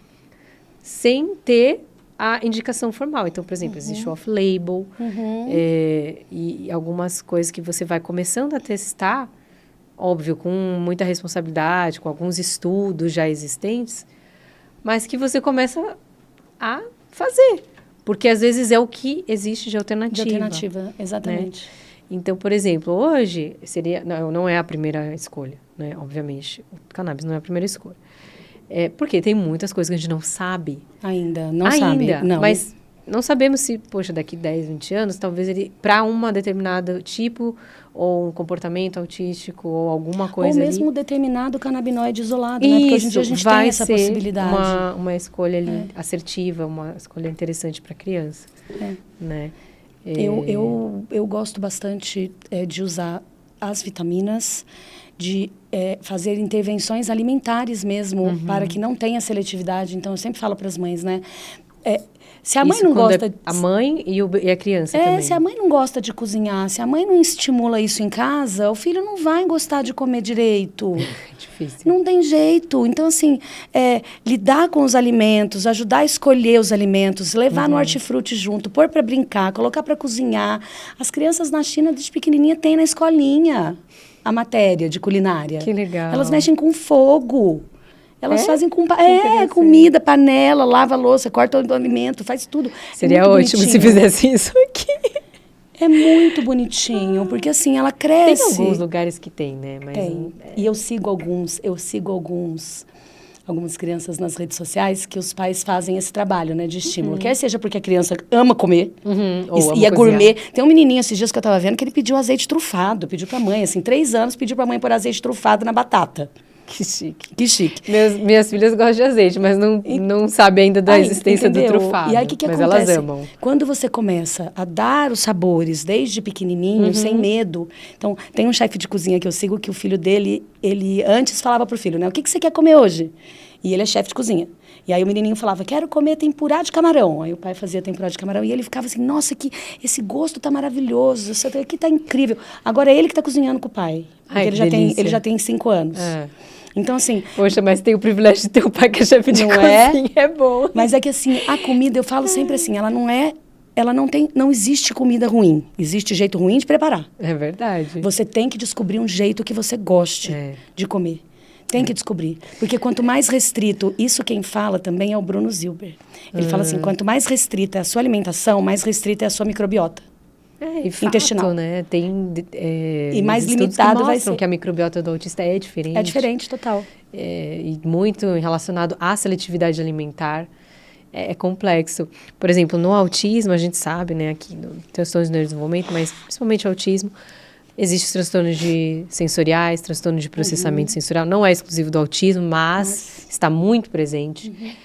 sem ter a indicação formal. Então, por exemplo, existe o off-label, e algumas coisas que você vai começando a testar, óbvio, com muita responsabilidade, com alguns estudos já existentes, mas que você começa a fazer. Porque, às vezes, é o que existe de alternativa. De alternativa, exatamente. Né? Então, por exemplo, hoje, não é a primeira escolha, né? Obviamente, o cannabis não é a primeira escolha. Porque tem muitas coisas que a gente não sabe. Não sabe. Não. Mas não sabemos se, poxa, daqui 10, 20 anos, talvez ele, para uma determinado tipo, ou um comportamento autístico, ou alguma coisa ou mesmo ali, determinado canabinoide isolado, né? Porque hoje em dia a gente tem essa possibilidade. Uma escolha ali assertiva, uma escolha interessante para a criança. Né? Eu gosto bastante de usar as vitaminas, de fazer intervenções alimentares mesmo, para que não tenha seletividade. Então, eu sempre falo para as mães, né? Se a mãe não gosta... A mãe e a criança também. Se a mãe não gosta de cozinhar, se a mãe não estimula isso em casa, o filho não vai gostar de comer direito. É difícil. Não tem jeito. Então, assim, lidar com os alimentos, ajudar a escolher os alimentos, levar no hortifruti junto, pôr para brincar, colocar para cozinhar. As crianças na China, desde pequenininha, têm na escolinha a matéria de culinária. Que legal. Elas mexem com fogo. Elas fazem com comida, panela, lava a louça, corta o alimento, faz tudo. Seria ótimo se fizesse isso aqui. É muito bonitinho, porque assim, ela cresce. Tem alguns lugares que tem, né? Mas tem. E eu sigo alguns algumas crianças nas redes sociais que os pais fazem esse trabalho, né, de estímulo. Quer seja porque a criança ama comer e é gourmet. Tem um menininho esses dias que eu estava vendo que ele pediu azeite trufado, pediu para a mãe, assim, 3 anos, pediu para a mãe pôr azeite trufado na batata. Que chique. Que chique. Minhas filhas gostam de azeite, mas não sabem ainda da existência do trufado. E aí, o que mas acontece? Elas amam. Quando você começa a dar os sabores desde pequenininho, sem medo. Então, tem um chefe de cozinha que eu sigo que o filho dele, ele antes falava pro filho, né? O que você quer comer hoje? E ele é chefe de cozinha. E aí o menininho falava, quero comer tempurá de camarão. Aí o pai fazia tempurá de camarão e ele ficava assim, nossa, esse gosto tá maravilhoso, isso aqui tá incrível. Agora é ele que tá cozinhando com o pai. Porque ele já tem 5 anos. Então, assim... Poxa, mas tem o privilégio de ter um pai que é chefe de cozinha, é bom. Mas é que, assim, a comida, eu falo sempre assim, não existe comida ruim. Existe jeito ruim de preparar. É verdade. Você tem que descobrir um jeito que você goste de comer. Tem que descobrir. Porque quanto mais restrito, isso quem fala também é o Bruno Zilber. Ele fala assim, quanto mais restrita é a sua alimentação, mais restrita é a sua microbiota. E fato, intestinal. Né? Tem e mais limitado vai ser. Que a microbiota do autista é diferente. É diferente, total. E muito relacionado à seletividade alimentar. É complexo. Por exemplo, no autismo, a gente sabe, né, aqui no transtornos de neurodesenvolvimento, mas principalmente autismo, existem os transtornos sensoriais, transtorno de processamento sensorial. Não é exclusivo do autismo, mas está muito presente.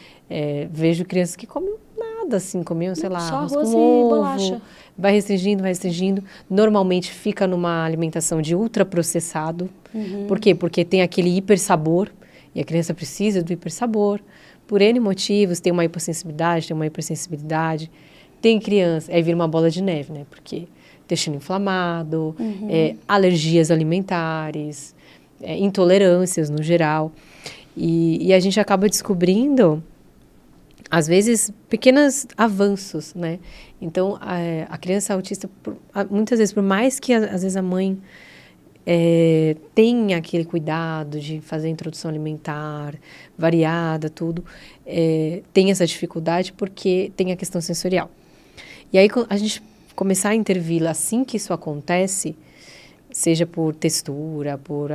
Vejo crianças que comem nada, assim, comiam, sei lá, só arroz com e ovo, bolacha. Vai restringindo. Normalmente fica numa alimentação de ultraprocessado. Por quê? Porque tem aquele hipersabor, e a criança precisa do hipersabor. Por N motivos, tem uma hipossensibilidade, tem uma hipersensibilidade. Tem criança, aí vira uma bola de neve, né? Porque intestino inflamado, alergias alimentares, intolerâncias no geral. E a gente acaba descobrindo, às vezes, pequenos avanços, né? Então, a criança autista, muitas vezes, por mais que, às vezes, a mãe tenha aquele cuidado de fazer a introdução alimentar, variada, tudo, tem essa dificuldade porque tem a questão sensorial. E aí, a gente começar a intervir assim que isso acontece, seja por textura, por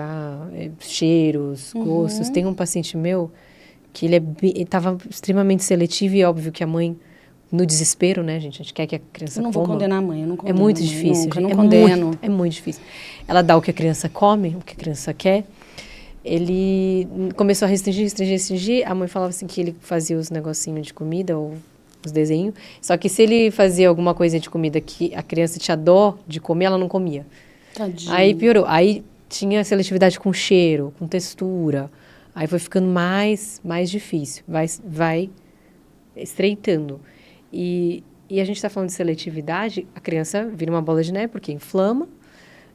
cheiros, gostos. Tem um paciente meu que ele estava extremamente seletivo e óbvio que a mãe, no desespero, né, gente? A gente quer que a criança coma. Eu não vou condenar a mãe, eu não condeno. É muito difícil. Nunca, não condeno. É muito difícil. Ela dá o que a criança come, o que a criança quer. Ele começou a restringir. A mãe falava assim que ele fazia os negocinhos de comida, ou os desenhos. Só que se ele fazia alguma coisa de comida que a criança tinha dó de comer, ela não comia. Tadinho. Aí piorou. Aí tinha seletividade com cheiro, com textura. Aí foi ficando mais difícil. Vai estreitando. E a gente está falando de seletividade, a criança vira uma bola de neve porque inflama,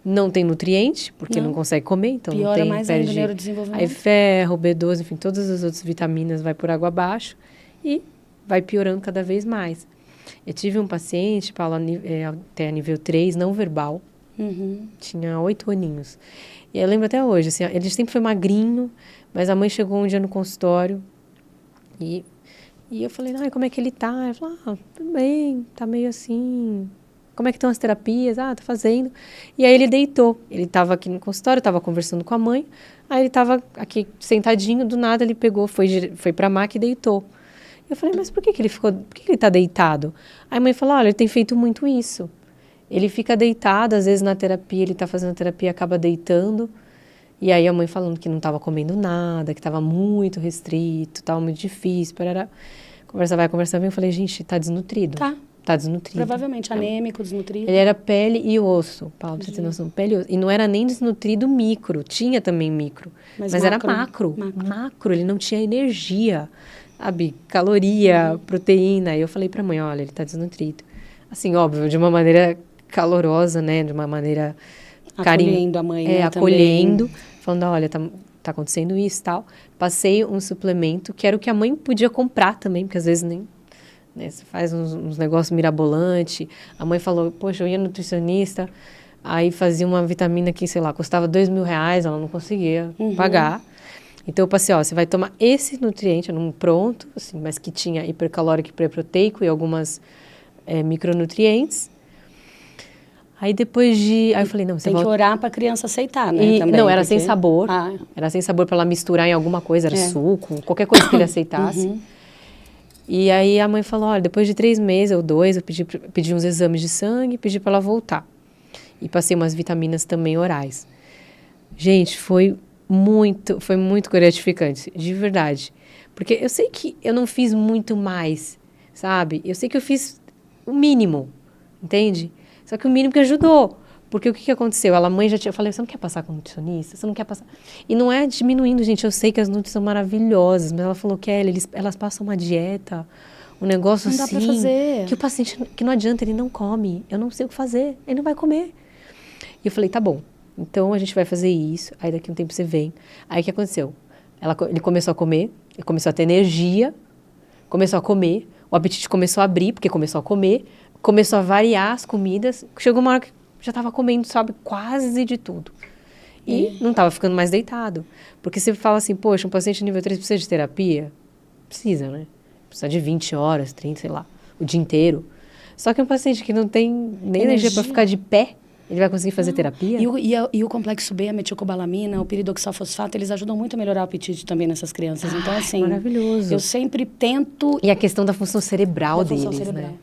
não tem nutriente, porque não consegue comer, então piora não tem, mais ainda o neurodesenvolvimento. Aí ferro, B12, enfim, todas as outras vitaminas vai por água abaixo e vai piorando cada vez mais. Eu tive um paciente, Paulo, até nível 3, não verbal, tinha 8 aninhos. E eu lembro até hoje, assim, ele sempre foi magrinho, mas a mãe chegou um dia no consultório e eu falei, como é que ele tá? Ela falou, tudo bem, tá meio assim. Como é que estão as terapias? Tá fazendo. E aí ele deitou. Ele estava aqui no consultório, estava conversando com a mãe. Aí ele estava aqui sentadinho, do nada ele pegou, foi pra maca e deitou. Eu falei, mas por que ele tá deitado? Aí a mãe falou, olha, ele tem feito muito isso. Ele fica deitado, às vezes na terapia, ele tá fazendo a terapia, acaba deitando. E aí a mãe falando que não estava comendo nada, que estava muito restrito, estava muito difícil, parará. Conversa vai, eu falei, gente, tá desnutrido. Tá desnutrido. Provavelmente anêmico, desnutrido. Ele era pele e osso, Paulo, pra você ter noção, pele e osso. E não era nem desnutrido micro, tinha também micro, mas era macro. Ele não tinha energia, sabe, caloria, proteína. E eu falei pra mãe, olha, ele tá desnutrido. Assim, óbvio, de uma maneira calorosa, né, de uma maneira... Acolhendo a mãe, né, acolhendo, falando, olha, tá acontecendo isso e tal. Passei um suplemento, que era o que a mãe podia comprar também, porque às vezes nem... Né, você faz uns negócios mirabolantes. A mãe falou, poxa, eu ia nutricionista, aí fazia uma vitamina que, sei lá, custava R$2.000, ela não conseguia pagar. Então eu passei, você vai tomar esse nutriente, num pronto, assim, mas que tinha hipercalórico e pré-proteico e algumas micronutrientes. Aí depois de... Aí eu falei, não, você Tem que orar para a criança aceitar, né? E, também, não, era porque... sem sabor. Era sem sabor para ela misturar em alguma coisa, era suco, qualquer coisa que ele aceitasse. E aí a mãe falou, olha, depois de 3 meses ou 2, eu pedi uns exames de sangue, pedi para ela voltar. E passei umas vitaminas também orais. Gente, foi muito gratificante, de verdade. Porque eu sei que eu não fiz muito mais, sabe? Eu sei que eu fiz o mínimo, entende? Só que o mínimo que ajudou. Porque o que aconteceu? A mãe já tinha... Eu falei, você não quer passar com nutricionista? Você não quer passar... E não é diminuindo, gente. Eu sei que as nutricionistas são maravilhosas. Mas ela falou, Kelly, elas passam uma dieta, um negócio assim... Não dá pra fazer. Que o paciente... Que não adianta, ele não come. Eu não sei o que fazer. Ele não vai comer. E eu falei, tá bom. Então, a gente vai fazer isso. Aí, daqui a um tempo, você vem. Aí, o que aconteceu? Ele começou a comer. Ele começou a ter energia. Começou a comer. O apetite começou a abrir, porque começou a comer. Começou a variar as comidas. Chegou uma hora que já estava comendo, sabe, quase de tudo. E não estava ficando mais deitado. Porque você fala assim, poxa, um paciente nível 3 precisa de terapia? Precisa, né? Precisa de 20 horas, 30, sei lá, o dia inteiro. Só que um paciente que não tem nem energia para ficar de pé, ele vai conseguir fazer terapia? E o complexo B, a metilcobalamina, o piridoxalfosfato, eles ajudam muito a melhorar o apetite também nessas crianças. Então, assim, maravilhoso. Eu sempre tento... E a questão da função cerebral deles, né?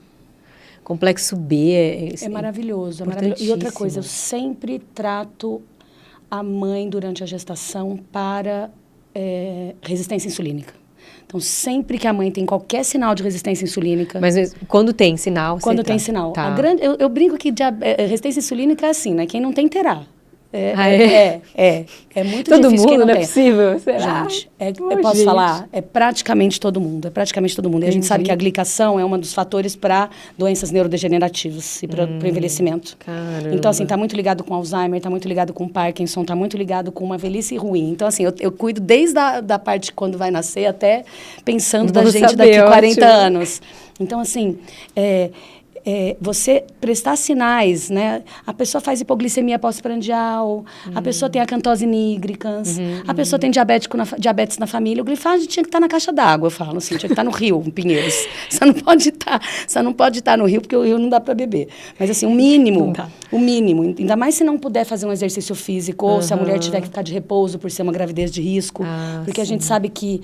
Complexo B é maravilhoso, é maravilhoso. E outra coisa, eu sempre trato a mãe durante a gestação para resistência insulínica. Então, sempre que a mãe tem qualquer sinal de resistência insulínica... Mas quando tem sinal... Quando tem sinal. Tá. Eu brinco que resistência insulínica é assim, né? Quem não tem, terá. É muito todo difícil mundo, quem não é tem. possível? Será? Gente, eu posso falar, é praticamente todo mundo. E a gente sabe que a glicação é um dos fatores para doenças neurodegenerativas e para o envelhecimento. Caramba. Então, assim, tá muito ligado com Alzheimer, tá muito ligado com Parkinson, tá muito ligado com uma velhice ruim. Então, assim, eu cuido desde da parte de quando vai nascer até pensando da gente daqui a 40 anos. Então, assim... você prestar sinais, né? A pessoa faz hipoglicemia pós-prandial, a pessoa tem acantose nigricans, a pessoa tem diabetes na família. O glifage tinha que estar na caixa d'água, eu falo assim, tinha que estar no rio, em Pinheiros. Você não pode estar no rio, porque o rio não dá para beber. Mas assim, o mínimo, ainda mais se não puder fazer um exercício físico, ou se a mulher tiver que ficar de repouso por ser uma gravidez de risco, porque a gente sabe que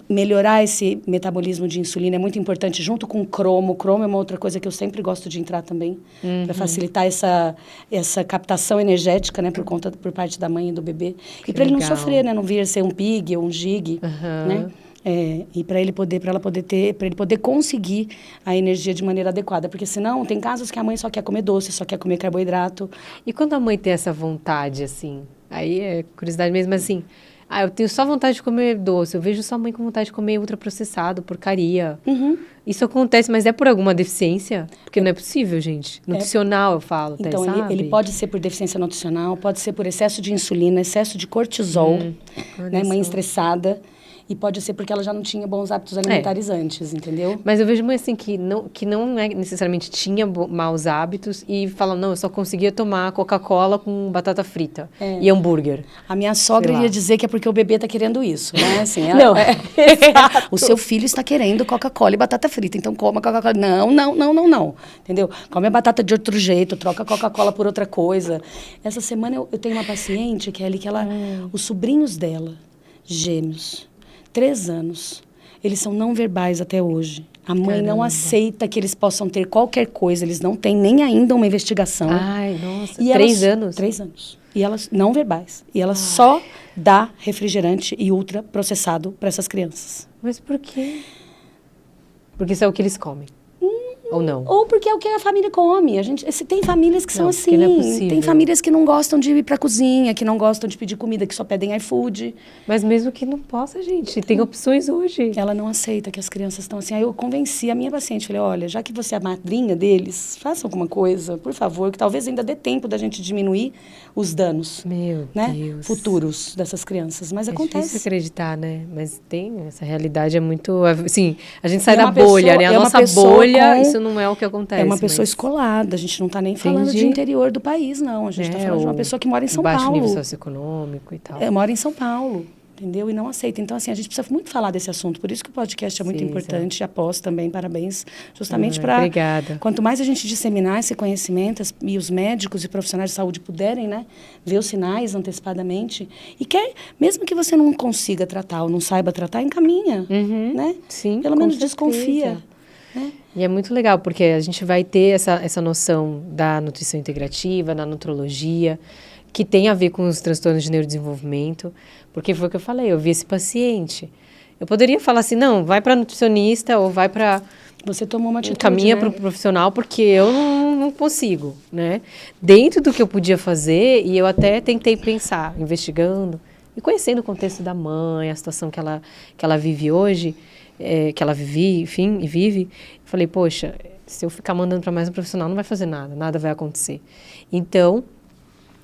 melhorar esse metabolismo de insulina é muito importante, junto com o cromo. O cromo é uma outra coisa que eu sempre gosto de entrar também, para facilitar essa captação energética, né, por parte da mãe e do bebê. E para ele não sofrer, né, não vir a ser um PIG ou um GIG, né? E para ele poder conseguir a energia de maneira adequada, porque senão tem casos que a mãe só quer comer doce, só quer comer carboidrato. E quando a mãe tem essa vontade, assim, aí é curiosidade mesmo, mas assim... eu tenho só vontade de comer doce. Eu vejo sua mãe com vontade de comer ultraprocessado, porcaria. Isso acontece, mas é por alguma deficiência? Porque não é possível, gente. Nutricional, eu falo, então, sabe? Ele pode ser por deficiência nutricional, pode ser por excesso de insulina, excesso de cortisol, né? Mãe estressada. E pode ser porque ela já não tinha bons hábitos alimentares antes, entendeu? Mas eu vejo mãe assim que não necessariamente tinha maus hábitos e fala, não, eu só conseguia tomar Coca-Cola com batata frita e hambúrguer. A minha sogra ia dizer que é porque o bebê está querendo isso, né? Assim, o seu filho está querendo Coca-Cola e batata frita, então coma Coca-Cola. Não. Entendeu? Come a batata de outro jeito, troca a Coca-Cola por outra coisa. Essa semana eu tenho uma paciente que os sobrinhos dela, gêmeos, 3 anos. Eles são não verbais até hoje. A mãe não aceita que eles possam ter qualquer coisa. Eles não têm nem ainda uma investigação. Ai, nossa. E 3 anos? 3 anos. E elas não verbais. E ela só dá refrigerante e ultraprocessado para essas crianças. Mas por quê? Porque isso é o que eles comem. Ou não? Ou porque é o que a família come. Tem famílias que são assim. Não é possível. Tem famílias que não gostam de ir pra cozinha, que não gostam de pedir comida, que só pedem iFood. Mas mesmo que não possa, gente, tem opções hoje. Ela não aceita que as crianças estão assim. Aí eu convenci a minha paciente, falei, olha, já que você é a madrinha deles, faça alguma coisa, por favor, que talvez ainda dê tempo da gente diminuir os danos, Deus, futuros dessas crianças. Mas acontece. É difícil acreditar, né? Mas essa realidade é muito... Assim, a gente sai da bolha, né? A nossa bolha, isso não é o que acontece. É uma pessoa escolada, a gente não está nem falando de interior do país, não. A gente está falando de uma pessoa que mora em São Paulo. Baixo nível socioeconômico e tal. Mora em São Paulo, entendeu? E não aceita. Então, assim, a gente precisa muito falar desse assunto. Por isso que o podcast é muito importante. E após também, parabéns, justamente para... Obrigada. Quanto mais a gente disseminar esse conhecimento e os médicos e profissionais de saúde puderem, né, ver os sinais antecipadamente. E mesmo que você não consiga tratar ou não saiba tratar, encaminha, né? Sim, pelo menos desconfia. Né? E é muito legal, porque a gente vai ter essa noção da nutrição integrativa, da nutrologia, que tem a ver com os transtornos de neurodesenvolvimento, porque foi o que eu falei, eu vi esse paciente. Eu poderia falar assim, não, vai para nutricionista ou vai para... Você tomou uma atitude, caminha né? para o profissional, porque eu não consigo, né? Dentro do que eu podia fazer, e eu até tentei pensar, investigando e conhecendo o contexto da mãe, a situação que ela vive hoje, que ela vivia, enfim, e vive, falei, poxa, se eu ficar mandando para mais um profissional, não vai fazer nada, nada vai acontecer. Então,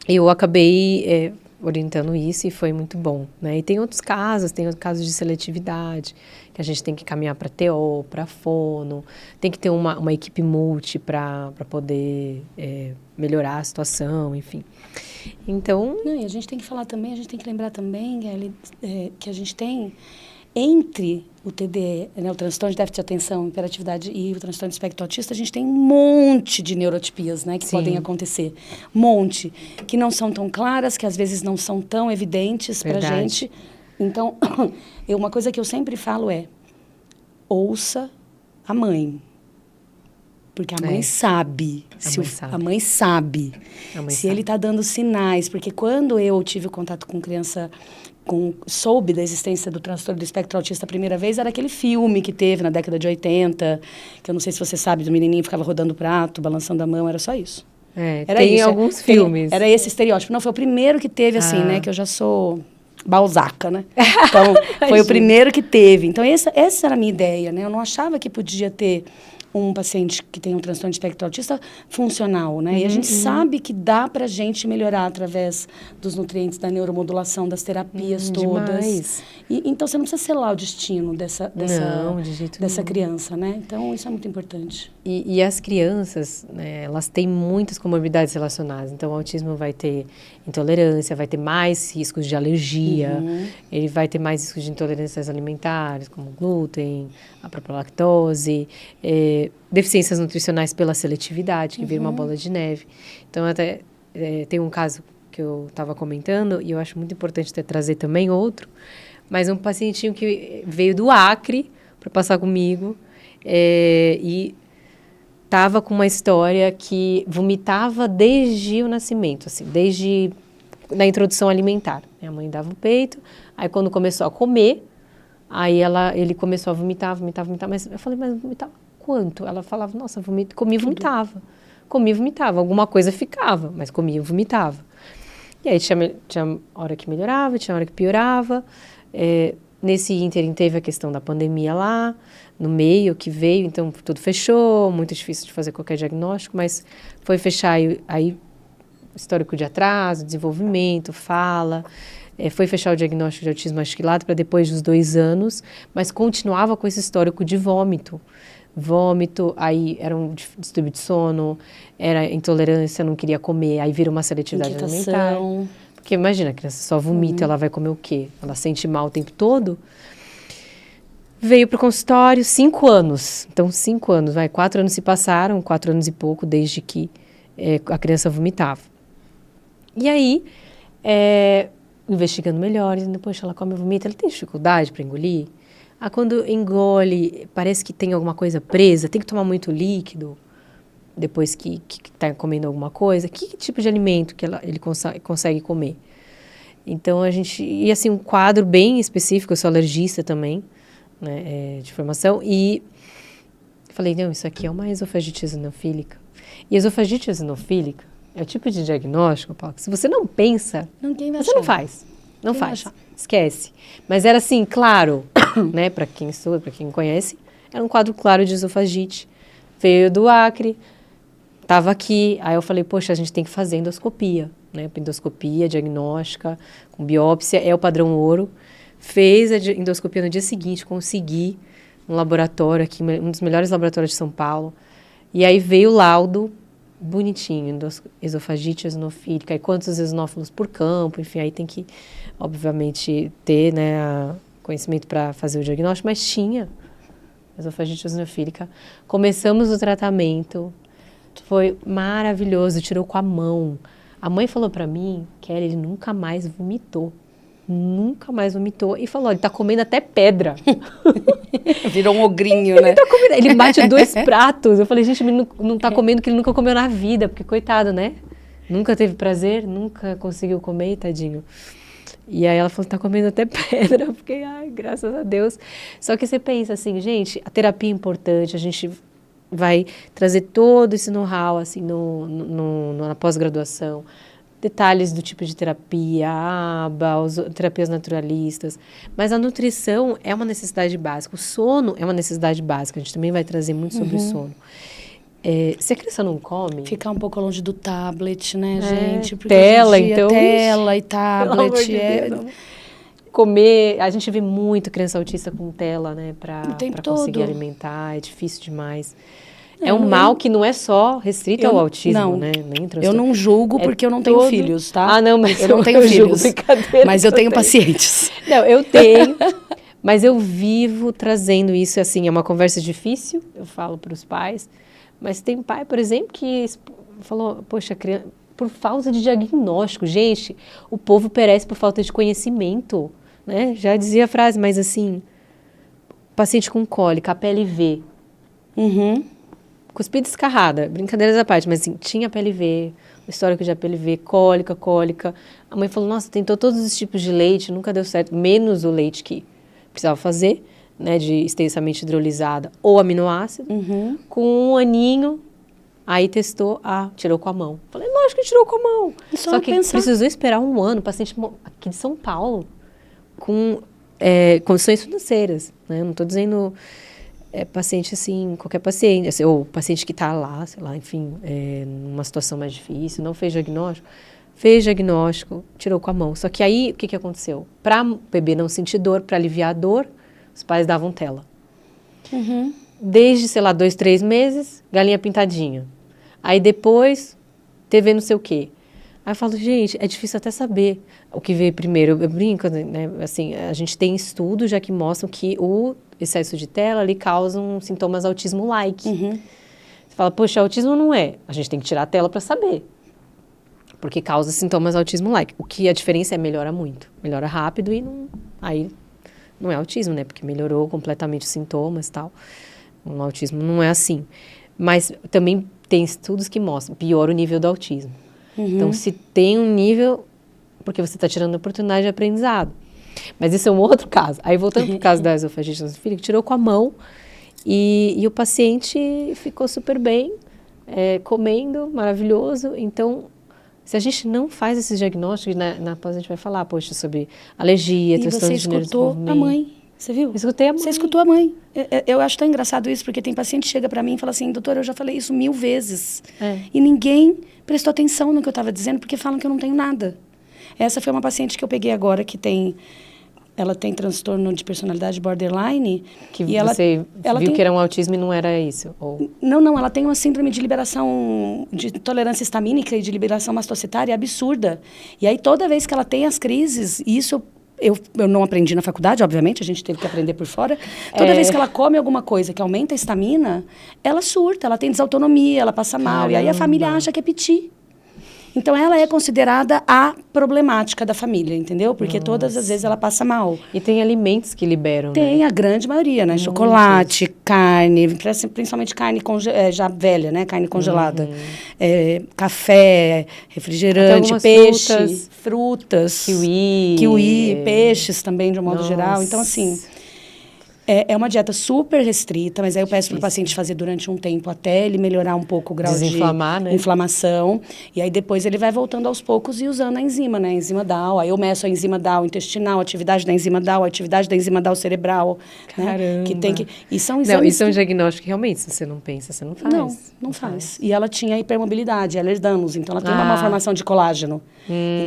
eu acabei orientando isso e foi muito bom, né? E tem outros casos de seletividade, que a gente tem que caminhar para TO, para fono, tem que ter uma equipe multi para poder melhorar a situação, enfim. Então... Não, e a gente tem que falar também, a gente tem que lembrar também, que a gente tem... Entre o TDE, né, o transtorno de déficit de atenção, hiperatividade e o transtorno de espectro autista, a gente tem um monte de neurotipias, né, que podem acontecer. Monte. Que não são tão claras, que às vezes não são tão evidentes para a gente. Então, uma coisa que eu sempre falo é, ouça a mãe. Porque a mãe sabe. A mãe sabe. Se ele está dando sinais. Porque quando eu tive contato com criança... soube da existência do transtorno do espectro autista a primeira vez, era aquele filme que teve na década de 80, que eu não sei se você sabe, do menininho que ficava rodando o prato, balançando a mão, era só isso. Era tem isso, alguns filmes. Era esse estereótipo. Não, foi o primeiro que teve, assim, né, que eu já sou balzaca, né? Então, foi o primeiro que teve. Então, essa era a minha ideia, né? Eu não achava que podia ter um paciente que tem um transtorno de espectro autista funcional, né? E a gente sabe que dá pra gente melhorar através dos nutrientes, da neuromodulação, das terapias todas. Demais. Então, você não precisa selar o destino dessa criança, né? Então, isso é muito importante. E as crianças, né, elas têm muitas comorbidades relacionadas. Então, o autismo vai ter intolerância, vai ter mais riscos de alergia, ele vai ter mais riscos de intolerâncias alimentares, como glúten, a própria lactose, deficiências nutricionais pela seletividade, que vira uma bola de neve. Então, até tem um caso que eu estava comentando, e eu acho muito importante trazer também outro, mas um pacientinho que veio do Acre para passar comigo, e estava com uma história que vomitava desde o nascimento, assim, desde na introdução alimentar. Minha mãe dava o peito, aí quando começou a comer, aí ele começou a vomitar, mas eu falei, mas vomitava quanto? Ela falava, nossa, comia e vomitava. Comia e vomitava, alguma coisa ficava, mas comia e vomitava. E aí tinha hora que melhorava, tinha hora que piorava. Nesse ínterim teve a questão da pandemia lá, no meio que veio, então tudo fechou, muito difícil de fazer qualquer diagnóstico, mas foi fechar aí histórico de atraso, desenvolvimento, fala, foi fechar o diagnóstico de autismo asquilado para depois dos 2 anos, mas continuava com esse histórico de vômito, aí era um distúrbio de sono, era intolerância, não queria comer, aí vira uma seletividade alimentar. Porque imagina, a criança só vomita, ela vai comer o quê? Ela sente mal o tempo todo. Veio para o consultório, 5 anos. Então, 5 anos, 4 anos se passaram, 4 anos e pouco, desde que a criança vomitava. E aí, investigando melhor, dizendo, poxa, ela come e vomita, ela tem dificuldade para engolir? Quando engole, parece que tem alguma coisa presa, tem que tomar muito líquido depois que está comendo alguma coisa. Que tipo de alimento que ele consegue comer? Então, e assim, um quadro bem específico, eu sou alergista também, né, de formação, e falei, não, isso aqui é uma esofagite eosinofílica. E esofagite eosinofílica é o tipo de diagnóstico, Paulo, que se você não pensa, você não faz. Não faz. Esquece. Mas era assim, claro, né, para quem estuda, para quem conhece, era um quadro claro de esofagite. Veio do Acre, estava aqui, aí eu falei, poxa, a gente tem que fazer endoscopia, né, endoscopia diagnóstica, com biópsia, é o padrão ouro. Fez a endoscopia no dia seguinte, consegui um laboratório aqui, um dos melhores laboratórios de São Paulo, e aí veio o laudo bonitinho, esofagite eosinofílica, e quantos eosinófilos por campo, enfim, aí tem que, obviamente, ter, né, conhecimento para fazer o diagnóstico, mas tinha esofagite eosinofílica. Começamos o tratamento, foi maravilhoso, tirou com a mão. A mãe falou para mim que ele nunca mais vomitou. Nunca mais vomitou. E falou, ele tá comendo até pedra. Virou um ogrinho, né? Ele bate 2 pratos. Eu falei, gente, ele não tá comendo o que ele nunca comeu na vida. Porque, coitado, né? Nunca teve prazer, nunca conseguiu comer, tadinho. E aí ela falou, tá comendo até pedra. Eu fiquei, ai, graças a Deus. Só que você pensa assim, gente, a terapia é importante, a gente vai trazer todo esse know-how, assim, na pós-graduação. Detalhes do tipo de terapia, a ABA, terapias naturalistas. Mas a nutrição é uma necessidade básica. O sono é uma necessidade básica. A gente também vai trazer muito sobre o sono. Se a criança não come... Ficar um pouco longe do tablet, né, gente? Porque tela, dia, então... Tela e tablet. Comer... A gente vê muito criança autista com tela, né? Para conseguir todo. alimentar. É difícil demais. É um mal que não é só restrito ao autismo, né? Nem eu não julgo porque eu não tenho filhos, tá? Ah, não, mas eu não tenho filhos. Mas eu tenho também. Pacientes. Não, eu tenho, mas eu vivo trazendo isso, assim, é uma conversa difícil, eu falo para os pais, mas tem pai, por exemplo, que falou, poxa, criança, por falta de diagnóstico, gente, o povo perece por falta de conhecimento, né? Já dizia a frase, mas assim, paciente com cólica, PLV, cuspida escarrada, brincadeiras à parte, mas assim, tinha PLV, o histórico de PLV, cólica. A mãe falou, nossa, tentou todos os tipos de leite, nunca deu certo, menos o leite que precisava fazer, né, de extensamente hidrolisada ou aminoácido. Com 1 aninho, aí testou, tirou com a mão. Falei, lógico que tirou com a mão. Só que precisou esperar 1 ano, paciente aqui de São Paulo, com condições financeiras, né, não estou dizendo... paciente assim, qualquer paciente, assim, ou paciente que está lá, sei lá, enfim, numa situação mais difícil, não fez diagnóstico, tirou com a mão. Só que aí, o que aconteceu? Para o bebê não sentir dor, para aliviar a dor, os pais davam tela. Desde, sei lá, 2, 3 meses, galinha pintadinha. Aí depois, TV não sei o quê. Aí eu falo, gente, é difícil até saber o que veio primeiro. Eu brinco, né? Assim, a gente tem estudos já que mostram que o excesso de tela ali causa sintomas autismo-like. Você fala, poxa, autismo não é. A gente tem que tirar a tela para saber. Porque causa sintomas autismo-like. O que a diferença melhora muito. Melhora rápido e aí não é autismo, né? Porque melhorou completamente os sintomas e tal. O autismo não é assim. Mas também tem estudos que mostram, piora o nível do autismo. Então, se tem um nível, porque você está tirando a oportunidade de aprendizado. Mas isso é um outro caso. Aí, voltando para o caso da esofagite eosinofílica, tirou com a mão e o paciente ficou super bem, comendo, maravilhoso. Então, se a gente não faz esses diagnósticos, na pós a gente vai falar, poxa, sobre alergia, transtorno de neurodesenvolvimento. A mãe, você viu? Escutei a mãe. Você escutou a mãe. Eu acho tão engraçado isso, porque tem paciente que chega para mim e fala assim, doutora, eu já falei isso 1000 vezes. E ninguém prestou atenção no que eu estava dizendo, porque falam que eu não tenho nada. Essa foi uma paciente que eu peguei agora, ela tem transtorno de personalidade borderline. Que e você viu que era um autismo e não era isso? Ou... Não, ela tem uma síndrome de liberação, de tolerância histamínica e de liberação mastocitária absurda. E aí, toda vez que ela tem as crises, isso eu não aprendi na faculdade, obviamente, a gente teve que aprender por fora. Toda vez que ela come alguma coisa que aumenta a estamina, ela surta, ela tem desautonomia, ela passa mal. Caramba. E aí a família acha que é piti. Então, ela é considerada a problemática da família, entendeu? Porque todas as vezes ela passa mal. E tem alimentos que liberam, Tem, né? A grande maioria, né? Chocolate, carne, principalmente carne já velha, né? Carne congelada. Café, refrigerante, peixe, frutas. Kiwi, peixes também, de um modo geral. Então, assim... É uma dieta super restrita, mas aí eu peço para o paciente fazer durante um tempo até ele melhorar um pouco o grau de inflamação. E aí depois ele vai voltando aos poucos e usando a enzima, né? A enzima DAO. Aí eu meço a enzima DAO intestinal, a atividade da enzima DAO, a atividade da enzima DAO cerebral. Caramba! Né? Que tem que... E são exames... Não, isso é um diagnóstico que realmente, se você não pensa, você não faz. Não faz. E ela tinha hipermobilidade, Ehlers-Danlos, então ela tem uma malformação de colágeno.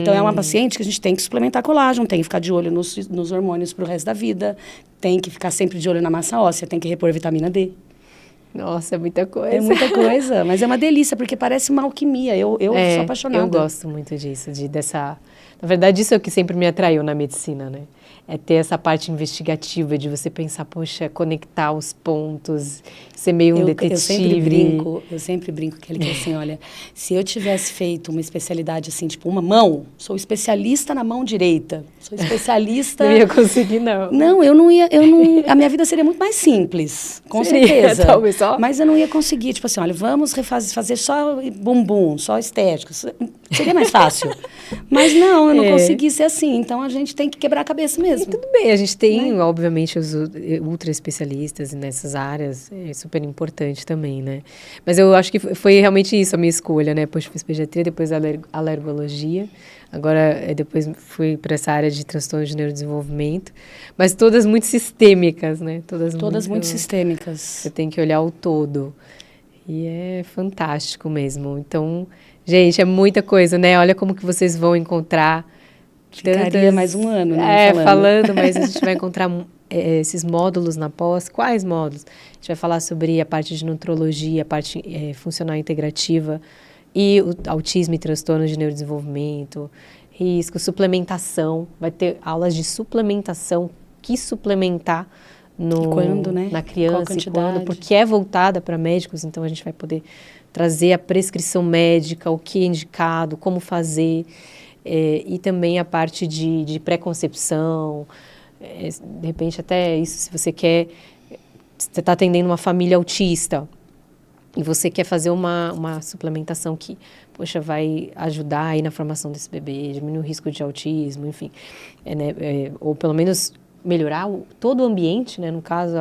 Então é uma paciente que a gente tem que suplementar colágeno, tem que ficar de olho nos hormônios para o resto da vida, tem que ficar sempre de olho na massa óssea, tem que repor vitamina D. Nossa, é muita coisa. É muita coisa, mas é uma delícia, porque parece uma alquimia. Eu sou apaixonada. Eu gosto muito disso, Na verdade, isso é o que sempre me atraiu na medicina, né? É ter essa parte investigativa de você pensar, poxa, conectar os pontos, ser meio um detetive. Eu sempre brinco que ele quer assim, olha, se eu tivesse feito uma especialidade assim, tipo uma mão, sou especialista na mão direita, sou especialista... Não ia conseguir, não. Não, a minha vida seria muito mais simples, com certeza. Talvez só. Mas eu não ia conseguir, tipo assim, olha, vamos fazer só bumbum, só estético, seria mais fácil. Mas não, eu não consegui ser assim, então a gente tem que quebrar a cabeça mesmo. E tudo bem, a gente tem, né? Obviamente, os ultra especialistas nessas áreas, é super importante também, né? Mas eu acho que foi realmente isso a minha escolha, né? Depois fiz pediatria, depois alergologia, agora depois fui para essa área de transtorno de neurodesenvolvimento, mas todas muito sistêmicas, né? Todas muito sistêmicas. Você tem que olhar o todo. E é fantástico mesmo. Então, gente, é muita coisa, né? Olha como que vocês vão encontrar... Ficaria mais um ano, né? Falando, mas a gente vai encontrar esses módulos na pós. Quais módulos? A gente vai falar sobre a parte de nutrologia, a parte funcional integrativa e o autismo e transtornos de neurodesenvolvimento, risco, suplementação. Vai ter aulas de suplementação, que suplementar quando, né? Na criança e quando, porque é voltada para médicos, então a gente vai poder trazer a prescrição médica, o que é indicado, como fazer... e também a parte de pré-concepção, de repente até isso, se você você está atendendo uma família autista e você quer fazer uma suplementação que, poxa, vai ajudar aí na formação desse bebê, diminuir o risco de autismo, enfim, ou pelo menos melhorar todo o ambiente, né, no caso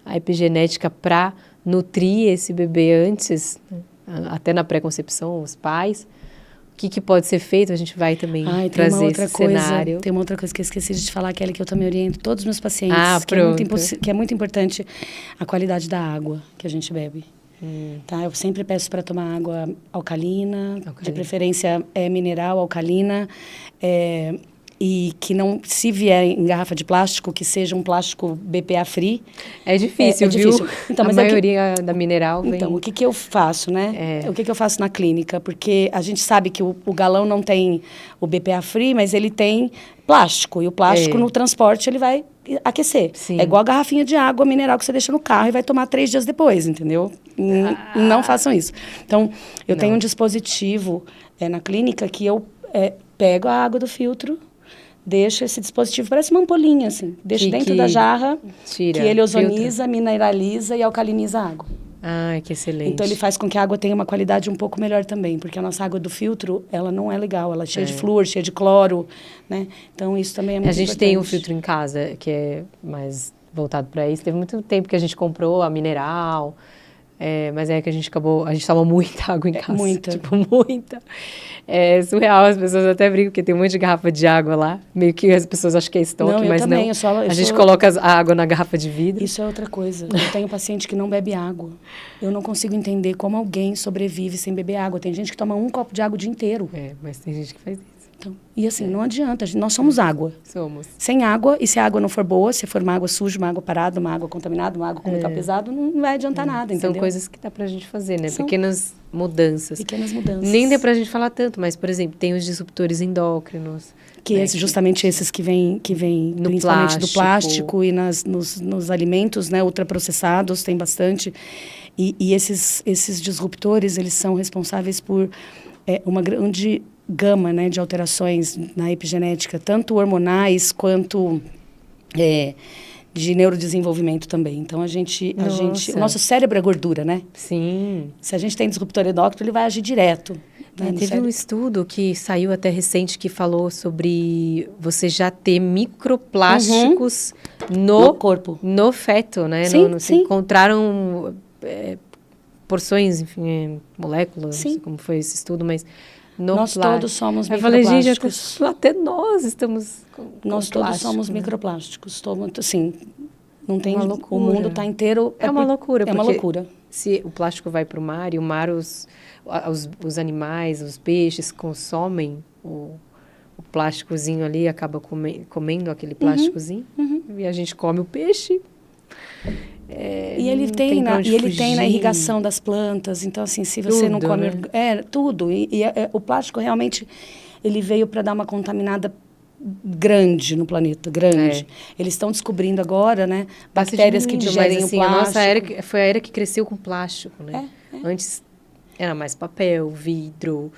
a epigenética para nutrir esse bebê antes, né, até na pré-concepção, os pais. O que pode ser feito? A gente vai também trazer esse cenário. Tem uma outra coisa que eu esqueci de te falar, Kelly, que eu também oriento todos os meus pacientes, que é muito importante, a qualidade da água que a gente bebe. Tá? Eu sempre peço para tomar água alcalina, de preferência mineral, alcalina, e que não, se vier em garrafa de plástico, que seja um plástico BPA free. É difícil, viu? Difícil. Então, mas a maioria da mineral vem... Então, o que eu faço, né? O que eu faço na clínica? Porque a gente sabe que o galão não tem o BPA free, mas ele tem plástico. E o plástico, no transporte, ele vai aquecer. Sim. É igual a garrafinha de água mineral que você deixa no carro e vai tomar 3 dias depois, entendeu? Não façam isso. Então, eu tenho um dispositivo na clínica que eu pego a água do filtro, deixo esse dispositivo, parece uma ampolinha, assim. Deixo dentro da jarra, que ele ozoniza, mineraliza e alcaliniza a água. Ah, que excelente. Então, ele faz com que a água tenha uma qualidade um pouco melhor também, porque a nossa água do filtro, ela não é legal, ela é cheia de flúor, cheia de cloro, né? Então, isso também é muito importante. A gente tem um filtro em casa que é mais voltado para isso. Teve muito tempo que a gente comprou a mineral, mas que a gente toma muita água em casa. Muita. Tipo, muita. É surreal, as pessoas até brincam, porque tem um monte de garrafa de água lá. Meio que as pessoas acham que é estoque, mas também, não. A gente coloca a água na garrafa de vidro. Isso é outra coisa. Eu tenho paciente que não bebe água. Eu não consigo entender como alguém sobrevive sem beber água. Tem gente que toma um copo de água o dia inteiro. Mas tem gente que faz isso. Então, e assim, não adianta. Nós somos água. Somos. Sem água, e se a água não for boa, se for uma água suja, uma água parada, uma água contaminada, uma água com metal pesado, não vai adiantar nada, entendeu? São coisas que dá pra gente fazer, né? Pequenas mudanças. Pequenas mudanças. Nem dá pra gente falar tanto, mas, por exemplo, tem os disruptores endócrinos. Que justamente esses que vêm principalmente do plástico e nos alimentos, né, ultraprocessados, tem bastante. E esses disruptores, eles são responsáveis por uma grande gama, né, de alterações na epigenética, tanto hormonais quanto de neurodesenvolvimento também. Então, o nosso cérebro é gordura, né? Sim. Se a gente tem disruptor endócrino, ele vai agir direto. Né, teve um estudo que saiu até recente que falou sobre você já ter microplásticos no corpo, no feto, né? Sim. Encontraram porções, enfim, moléculas, não sei como foi esse estudo, mas nós todos somos microplásticos. Eu falei, gente, até nós estamos com nós plástico, todos somos microplásticos. Assim, não tem... Uma loucura. O mundo está inteiro... É uma loucura. É uma loucura. Se o plástico vai para o mar e o mar, os animais, os peixes consomem o plásticozinho ali, acaba comendo aquele plásticozinho, e a gente come o peixe. E ele tem na irrigação das plantas. Então, assim, se você não come... Né? Tudo. O plástico, realmente, ele veio para dar uma contaminada grande no planeta, grande. Eles estão descobrindo agora, né? Bactérias que digerem o plástico. A nossa era foi a era que cresceu com plástico, né? Antes era mais papel, vidro...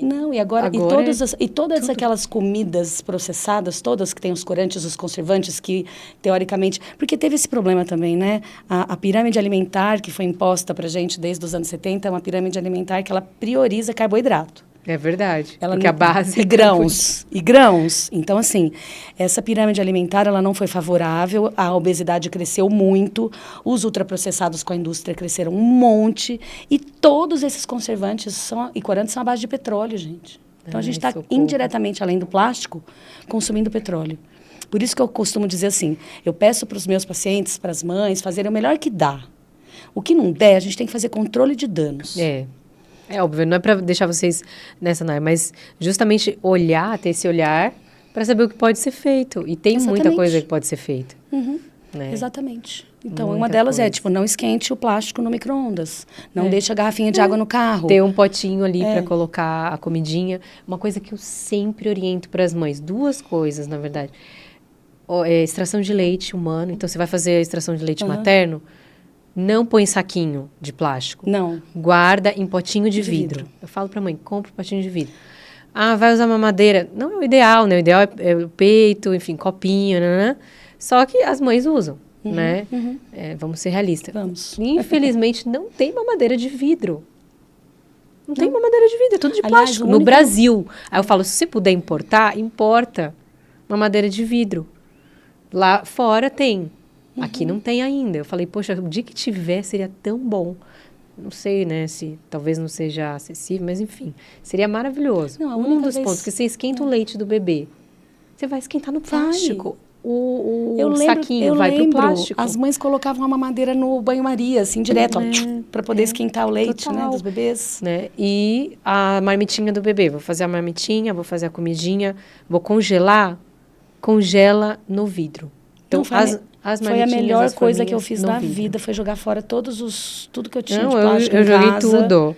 Não, e agora todas aquelas comidas processadas, todas que têm os corantes, os conservantes, que teoricamente... Porque teve esse problema também, né? A pirâmide alimentar que foi imposta para a gente desde os anos 70 é uma pirâmide alimentar que ela prioriza carboidrato. É verdade, porque a base... E grãos. Então, assim, essa pirâmide alimentar, ela não foi favorável, a obesidade cresceu muito, os ultraprocessados com a indústria cresceram um monte, e todos esses conservantes e corantes são à base de petróleo, gente. Então, a gente está indiretamente, além do plástico, consumindo petróleo. Por isso que eu costumo dizer assim, eu peço para os meus pacientes, para as mães, fazerem o melhor que dá. O que não der, a gente tem que fazer controle de danos. É óbvio, não é para deixar vocês nessa área, mas justamente ter esse olhar para saber o que pode ser feito. E tem muita coisa que pode ser feita. Né? Exatamente. Então, uma delas é, não esquente o plástico no micro-ondas. Não deixe a garrafinha de água no carro. Ter um potinho ali para colocar a comidinha. Uma coisa que eu sempre oriento para as mães. 2 coisas, na verdade. Extração de leite humano. Então, você vai fazer a extração de leite materno... Não põe em saquinho de plástico. Não. Guarda em potinho de vidro. Eu falo pra mãe, compra um potinho de vidro. Vai usar mamadeira. Não é o ideal, né? O ideal é o peito, enfim, copinho, né? Só que as mães usam, né? Vamos ser realistas. Vamos. Infelizmente, não tem mamadeira de vidro. Não tem mamadeira de vidro, é tudo de plástico. No Brasil. Aí eu falo, se você puder importar, importa mamadeira de vidro. Lá fora tem. Aqui não tem ainda. Eu falei, poxa, o dia que tiver seria tão bom. Não sei, né, se talvez não seja acessível, mas enfim, seria maravilhoso. Um dos pontos, que você esquenta o leite do bebê, você vai esquentar no plástico. O saquinho vai pro plástico. As mães colocavam a mamadeira no banho-maria, assim, direto, para poder esquentar o leite, né, dos bebês. Né? E a marmitinha do bebê. Vou fazer a marmitinha, vou fazer a comidinha, vou congelar, congela no vidro. Então, foi a melhor coisa que eu fiz na vida, foi jogar fora tudo que eu tinha de plástico eu joguei tudo.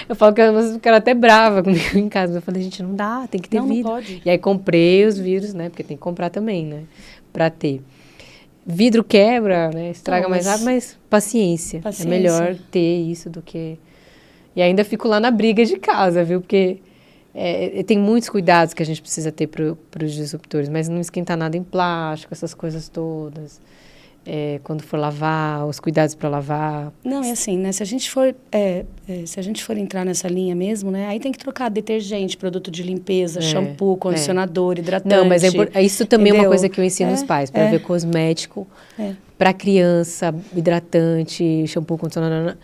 Eu falo que elas ficaram até brava comigo em casa. Eu falei, gente, não dá, tem que ter vidro. Não pode. E aí comprei os vidros, né? Porque tem que comprar também, né? Pra ter. Vidro quebra, né? Estraga mais rápido, mas paciência. É melhor ter isso do que... E ainda fico lá na briga de casa, viu? Porque... tem muitos cuidados que a gente precisa ter para os disruptores, mas não esquentar nada em plástico, essas coisas todas. Quando for lavar, os cuidados para lavar. Não, é assim, né? Se a gente for entrar nessa linha mesmo, né? Aí tem que trocar detergente, produto de limpeza, shampoo, condicionador, hidratante. Não, mas isso também é uma coisa que eu ensino os pais, para ver cosmético, para criança, hidratante, shampoo, condicionador.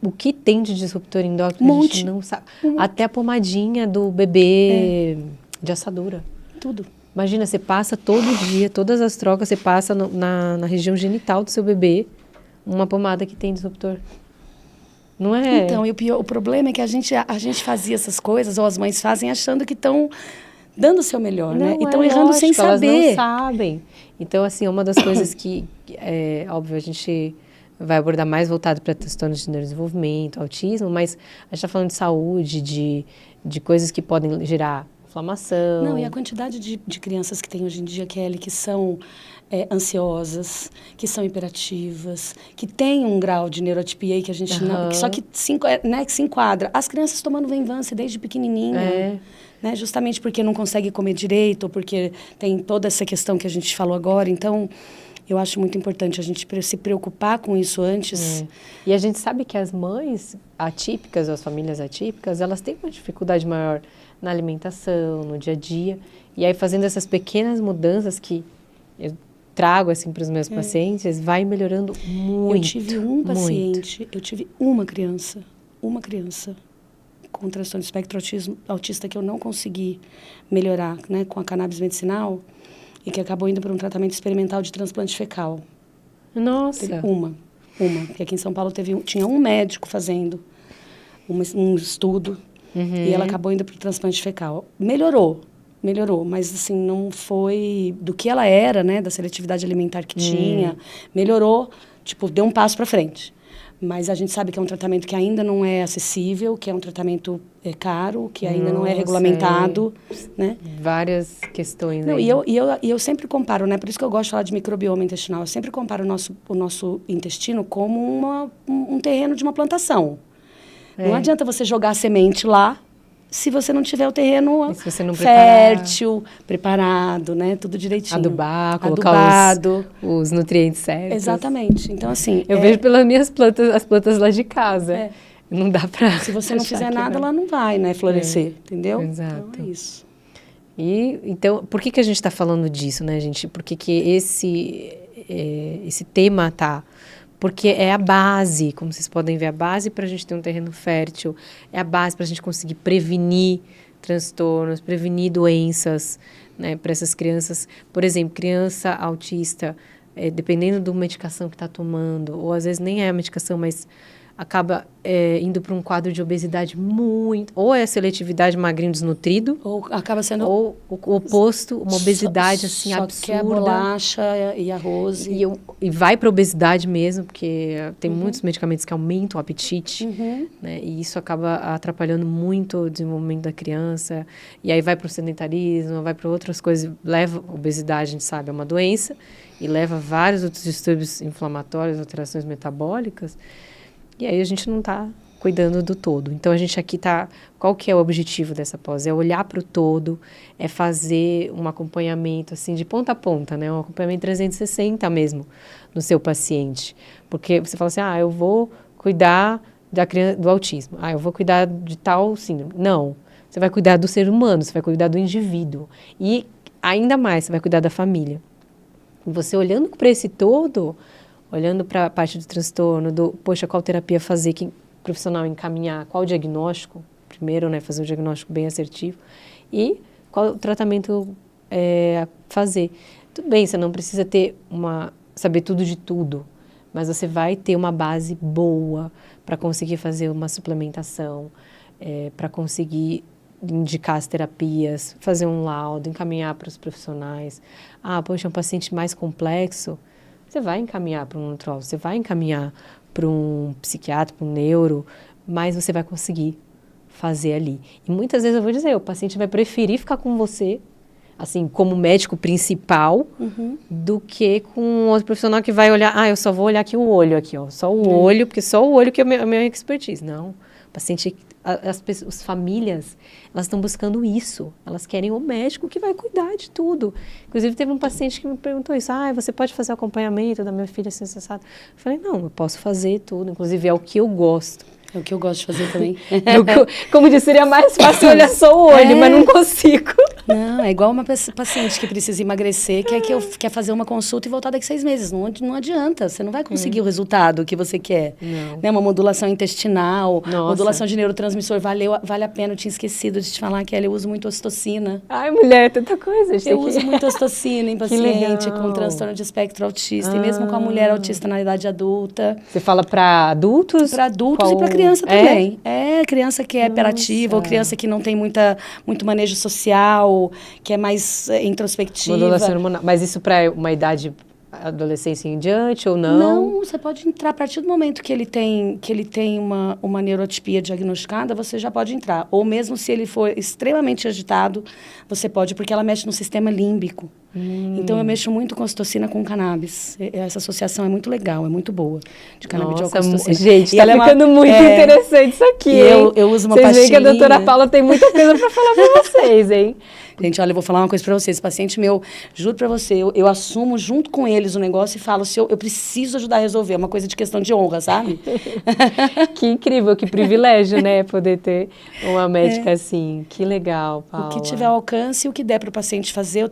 O que tem de disruptor endócrino, a gente não sabe. Até a pomadinha do bebê de assadura. Tudo. Imagina, você passa todo dia, todas as trocas, você passa na região genital do seu bebê, uma pomada que tem disruptor. Não é? Então, e o problema é que a gente fazia essas coisas, ou as mães fazem, achando que estão dando o seu melhor, né? E estão errando sem saber. Elas não sabem. Então, assim, uma das coisas que, óbvio, a gente... vai abordar mais voltado para transtornos de neurodesenvolvimento, autismo, mas a gente está falando de saúde, de coisas que podem gerar inflamação. Não, e a quantidade de crianças que tem hoje em dia, Kelly, que são ansiosas, que são hiperativas, que têm um grau de neurotipia aí que a gente não... Só que se enquadra. As crianças tomando Venvance desde pequenininha, né? Justamente porque não consegue comer direito, ou porque tem toda essa questão que a gente falou agora. Então... eu acho muito importante a gente se preocupar com isso antes. E a gente sabe que as mães atípicas, ou as famílias atípicas, elas têm uma dificuldade maior na alimentação, no dia a dia. E aí, fazendo essas pequenas mudanças que eu trago assim, para os meus pacientes, vai melhorando muito. Eu tive um paciente, eu tive uma criança com transtorno de espectro autista que eu não consegui melhorar, né, com a cannabis medicinal, e que acabou indo para um tratamento experimental de transplante fecal. Nossa! Teve uma. Porque aqui em São Paulo tinha um médico fazendo um estudo, e ela acabou indo para o transplante fecal. Melhorou, melhorou, mas assim, não foi do que ela era, né, da seletividade alimentar que tinha, melhorou, tipo, deu um passo para frente. Mas a gente sabe que é um tratamento que ainda não é acessível, que é um tratamento caro, que ainda não é regulamentado, né? Várias questões não, aí. E eu sempre comparo, né? Por isso que eu gosto de falar de microbioma intestinal. Eu sempre comparo o nosso intestino como um terreno de uma plantação. Não adianta você jogar a semente lá se você não tiver o terreno fértil, preparado, né? Tudo direitinho. Adubar, colocar os nutrientes certos. Exatamente. Então, assim... Eu vejo pelas minhas plantas, as plantas lá de casa. Não dá pra... Se você não fizer nada, ela não vai, né? Florescer, entendeu? Exato. Então, é isso. E, então, por que a gente está falando disso, né, gente? Por que esse tema tá... Porque é a base, como vocês podem ver, a base para a gente ter um terreno fértil, é a base para a gente conseguir prevenir transtornos, prevenir doenças, né, para essas crianças. Por exemplo, criança autista, dependendo da medicação que está tomando, ou às vezes nem é a medicação, mas acaba indo para um quadro de obesidade muito... Ou é seletividade magrinho desnutrido... Ou acaba sendo... Ou o oposto, uma obesidade assim absurda. Só que é bolacha e arroz. E vai para obesidade mesmo, porque tem muitos medicamentos que aumentam o apetite. Né? E isso acaba atrapalhando muito o desenvolvimento da criança. E aí vai para o sedentarismo, vai para outras coisas. Leva obesidade, a gente sabe, é uma doença. E leva a vários outros distúrbios inflamatórios, alterações metabólicas. E aí a gente não está cuidando do todo. Então, a gente aqui está... Qual que é o objetivo dessa pós? É olhar para o todo, é fazer um acompanhamento, assim, de ponta a ponta, né? Um acompanhamento 360 mesmo no seu paciente. Porque você fala assim, eu vou cuidar da criança, do autismo. Eu vou cuidar de tal síndrome. Não. Você vai cuidar do ser humano, você vai cuidar do indivíduo. E, ainda mais, você vai cuidar da família. E você olhando para esse todo... Olhando para a parte do transtorno, qual terapia fazer, que profissional encaminhar, qual diagnóstico, primeiro, né, fazer um diagnóstico bem assertivo, e qual tratamento fazer. Tudo bem, você não precisa saber tudo de tudo, mas você vai ter uma base boa para conseguir fazer uma suplementação, para conseguir indicar as terapias, fazer um laudo, encaminhar para os profissionais. Poxa, um paciente mais complexo, você vai encaminhar para um nutrólogo, você vai encaminhar para um psiquiatra, para um neuro, mas você vai conseguir fazer ali. E muitas vezes eu vou dizer, o paciente vai preferir ficar com você, assim, como médico principal, do que com um outro profissional que vai olhar, eu só vou olhar aqui o olho, aqui, ó, só o olho, porque só o olho que é a minha expertise. Não, o paciente... As famílias, elas estão buscando isso. Elas querem o médico que vai cuidar de tudo. Inclusive, teve um paciente que me perguntou isso. Você pode fazer o acompanhamento da minha filha assim, sensato? Eu falei, não, eu posso fazer tudo. Inclusive, é o que eu gosto. É o que eu gosto de fazer também. Como disse, seria mais fácil olhar só o olho, mas não consigo. Não, é igual uma paciente que precisa emagrecer, quer fazer uma consulta e voltar daqui 6 meses. Não adianta, você não vai conseguir o resultado que você quer. Não. Né? Uma modulação intestinal, modulação de neurotransmissor. Vale a pena, eu tinha esquecido de te falar, Kelly, eu uso muito ocitocina. Ai, mulher, tanta coisa. Eu uso muito ocitocina em paciente com transtorno de espectro autista. E mesmo com a mulher autista na idade adulta. Você fala para adultos? Para adultos e para criança também. Criança que é hiperativa, ou criança que não tem muito manejo social, que é mais introspectiva. Modulação hormonal. Mas isso para uma idade, adolescência em diante ou não? Não, você pode entrar a partir do momento que ele tem uma neurotipia diagnosticada, você já pode entrar. Ou mesmo se ele for extremamente agitado, você pode, porque ela mexe no sistema límbico. Então, eu mexo muito com ocitocina com cannabis. Essa associação é muito legal, é muito boa. De canabidiol com ocitocina. Gente, tá ficando muito interessante isso aqui, hein? Eu uso uma pastilhinha. Vocês veem que a doutora Paula tem muita coisa para falar para vocês, hein? Gente, olha, eu vou falar uma coisa para vocês. Esse paciente meu, juro para você, eu assumo junto com eles o negócio e falo, eu preciso ajudar a resolver. É uma coisa de questão de honra, sabe? Que incrível, que privilégio, né? Poder ter uma médica assim. Que legal, Paula. O que tiver ao alcance e o que der para o paciente fazer,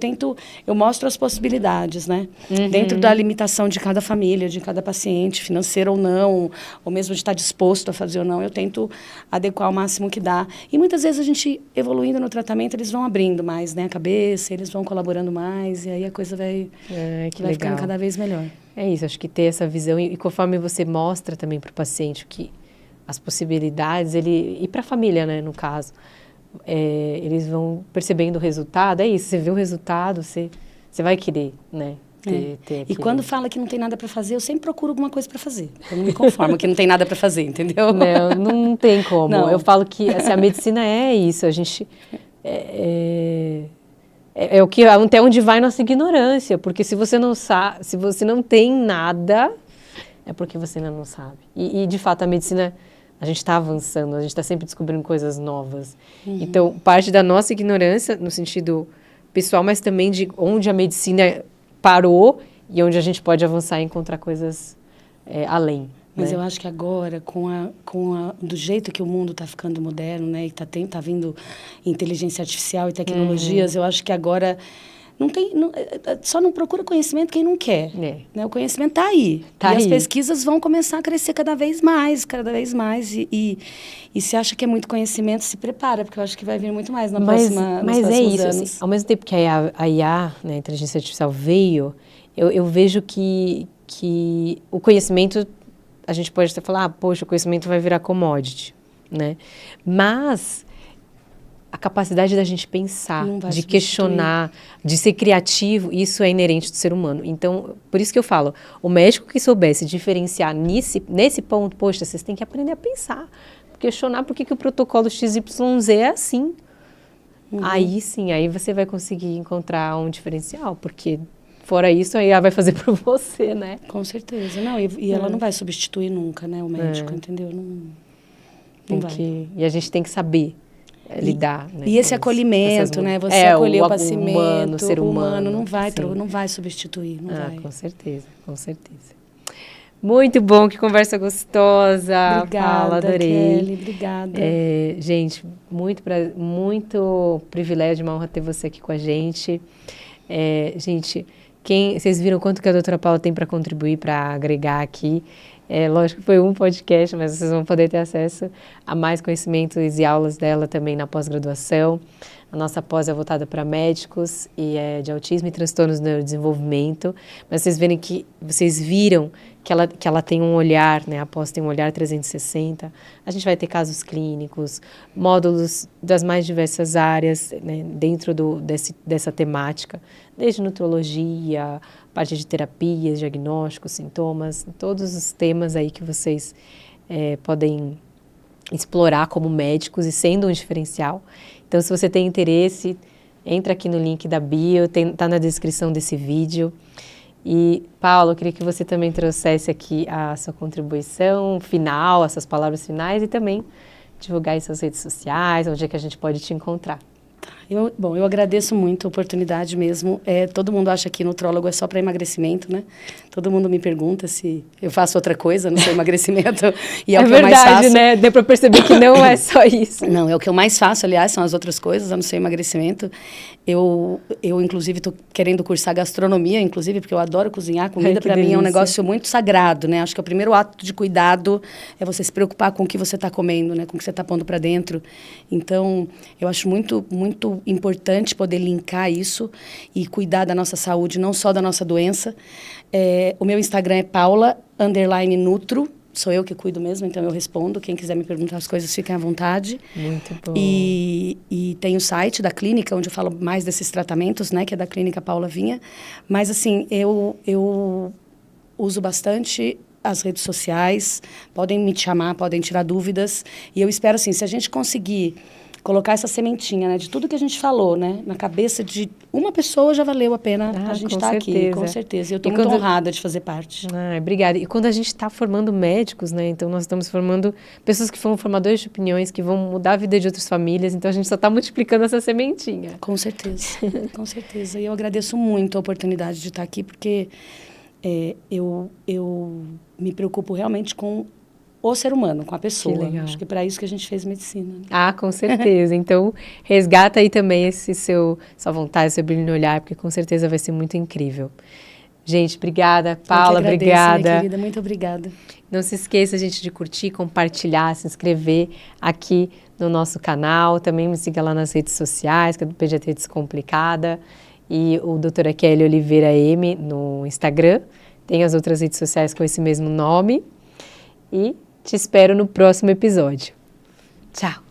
eu mostro as possibilidades, né? Dentro da limitação de cada família, de cada paciente, financeiro ou não, ou mesmo de estar disposto a fazer ou não, eu tento adequar o máximo que dá. E muitas vezes a gente, evoluindo no tratamento, eles vão abrindo mais, né, a cabeça, eles vão colaborando mais, e aí a coisa vai ficando cada vez melhor. É isso, acho que ter essa visão, e conforme você mostra também para o paciente que as possibilidades, e para a família, né, no caso, eles vão percebendo o resultado. É isso, você vê o resultado, você vai querer, né? E quando fala que não tem nada para fazer, eu sempre procuro alguma coisa para fazer. Eu não me conformo que não tem nada para fazer, entendeu? Não tem como. Não. Eu falo que assim, a medicina é isso. A gente é o que até onde vai nossa ignorância, porque se você não sabe, se você não tem nada, é porque você ainda não sabe. E de fato a medicina, a gente está avançando, a gente está sempre descobrindo coisas novas. Então parte da nossa ignorância no sentido pessoal, mas também de onde a medicina parou e onde a gente pode avançar e encontrar coisas além. Mas né? eu acho que agora, do jeito que o mundo está ficando moderno, né, e tá vindo inteligência artificial e tecnologias, eu acho que agora só não procura conhecimento quem não quer. Né? O conhecimento está aí. As pesquisas vão começar a crescer cada vez mais. E se acha que é muito conhecimento, se prepara, porque eu acho que vai vir muito mais nos próximos anos. Mas é isso, assim, ao mesmo tempo que a IA, né, a inteligência artificial veio, eu vejo que o conhecimento, a gente pode até falar, poxa, o conhecimento vai virar commodity, né? Mas a capacidade da gente pensar, de questionar, de ser criativo, isso é inerente do ser humano. Então, por isso que eu falo, o médico que soubesse diferenciar nesse ponto, poxa, vocês têm que aprender a pensar, questionar por que o protocolo XYZ é assim. Aí sim, aí você vai conseguir encontrar um diferencial, porque fora isso, aí ela vai fazer por você, né? Com certeza. Não, e ela não vai substituir nunca, né, o médico, entendeu? Não vai. E a gente tem que saber lidar, né? E esse acolhimento, né? Você acolher o paciente, o ser humano, não vai substituir, não vai. Com certeza, com certeza. Muito bom, que conversa gostosa. Obrigada, Paula, adorei. Kelly, obrigada. Gente, muito privilégio, uma honra ter você aqui com a gente. Gente, vocês viram quanto que a doutora Paula tem para contribuir, para agregar aqui. Lógico que foi um podcast, mas vocês vão poder ter acesso a mais conhecimentos e aulas dela também na pós-graduação. A nossa pós é voltada para médicos e é de autismo e transtornos do neurodesenvolvimento. Mas vocês viram que ela tem um olhar, né? A pós tem um olhar 360. A gente vai ter casos clínicos, módulos das mais diversas áreas, né? Dentro dessa temática, desde nutrologia, parte de terapias, diagnósticos, sintomas, todos os temas aí que vocês podem explorar como médicos e sendo um diferencial. Então, se você tem interesse, entra aqui no link da bio, está na descrição desse vídeo. E, Paula, eu queria que você também trouxesse aqui a sua contribuição final, as suas palavras finais e também divulgar em suas redes sociais, onde é que a gente pode te encontrar. Eu agradeço muito a oportunidade mesmo. Todo mundo acha que nutrólogo é só para emagrecimento, né? Todo mundo me pergunta se eu faço outra coisa, não sou emagrecimento. E é o que eu mais faço. Né? Deu para perceber que não é só isso. Não, é o que eu mais faço, aliás, são as outras coisas, eu não sei emagrecimento. Eu inclusive, estou querendo cursar gastronomia, inclusive, porque eu adoro cozinhar. Comida, para mim, é um negócio muito sagrado, né? Acho que o primeiro ato de cuidado é você se preocupar com o que você está comendo, né? Com o que você está pondo para dentro. Então, eu acho muito, muito importante poder linkar isso e cuidar da nossa saúde, não só da nossa doença. O meu Instagram é Paula_Nutro. Sou eu que cuido mesmo, então eu respondo. Quem quiser me perguntar as coisas, fiquem à vontade. Muito bom. E tem o site da clínica, onde eu falo mais desses tratamentos, né? Que é da Clínica Paula Vinha. Mas, assim, eu uso bastante as redes sociais. Podem me chamar, podem tirar dúvidas. E eu espero, assim, se a gente conseguir colocar essa sementinha, né, de tudo que a gente falou, né, na cabeça de uma pessoa, já valeu a pena a gente estar aqui, com certeza. E eu estou muito honrada de fazer parte. Obrigada. E quando a gente está formando médicos, né, então nós estamos formando pessoas que foram formadores de opiniões, que vão mudar a vida de outras famílias, então a gente só está multiplicando essa sementinha. Com certeza, com certeza. E eu agradeço muito a oportunidade de estar aqui, porque eu me preocupo realmente com o ser humano, com a pessoa. Acho que é para isso que a gente fez medicina. Né? Com certeza. Então, resgata aí também sua vontade, seu brilho no olhar, porque com certeza vai ser muito incrível. Gente, obrigada. Paula, obrigada. Minha querida, muito obrigada. Não se esqueça, gente, de curtir, compartilhar, se inscrever aqui no nosso canal. Também me siga lá nas redes sociais, que é do Pediatria Descomplicada. E o Dra. Kelly Oliveira M no Instagram. Tem as outras redes sociais com esse mesmo nome. E te espero no próximo episódio. Tchau!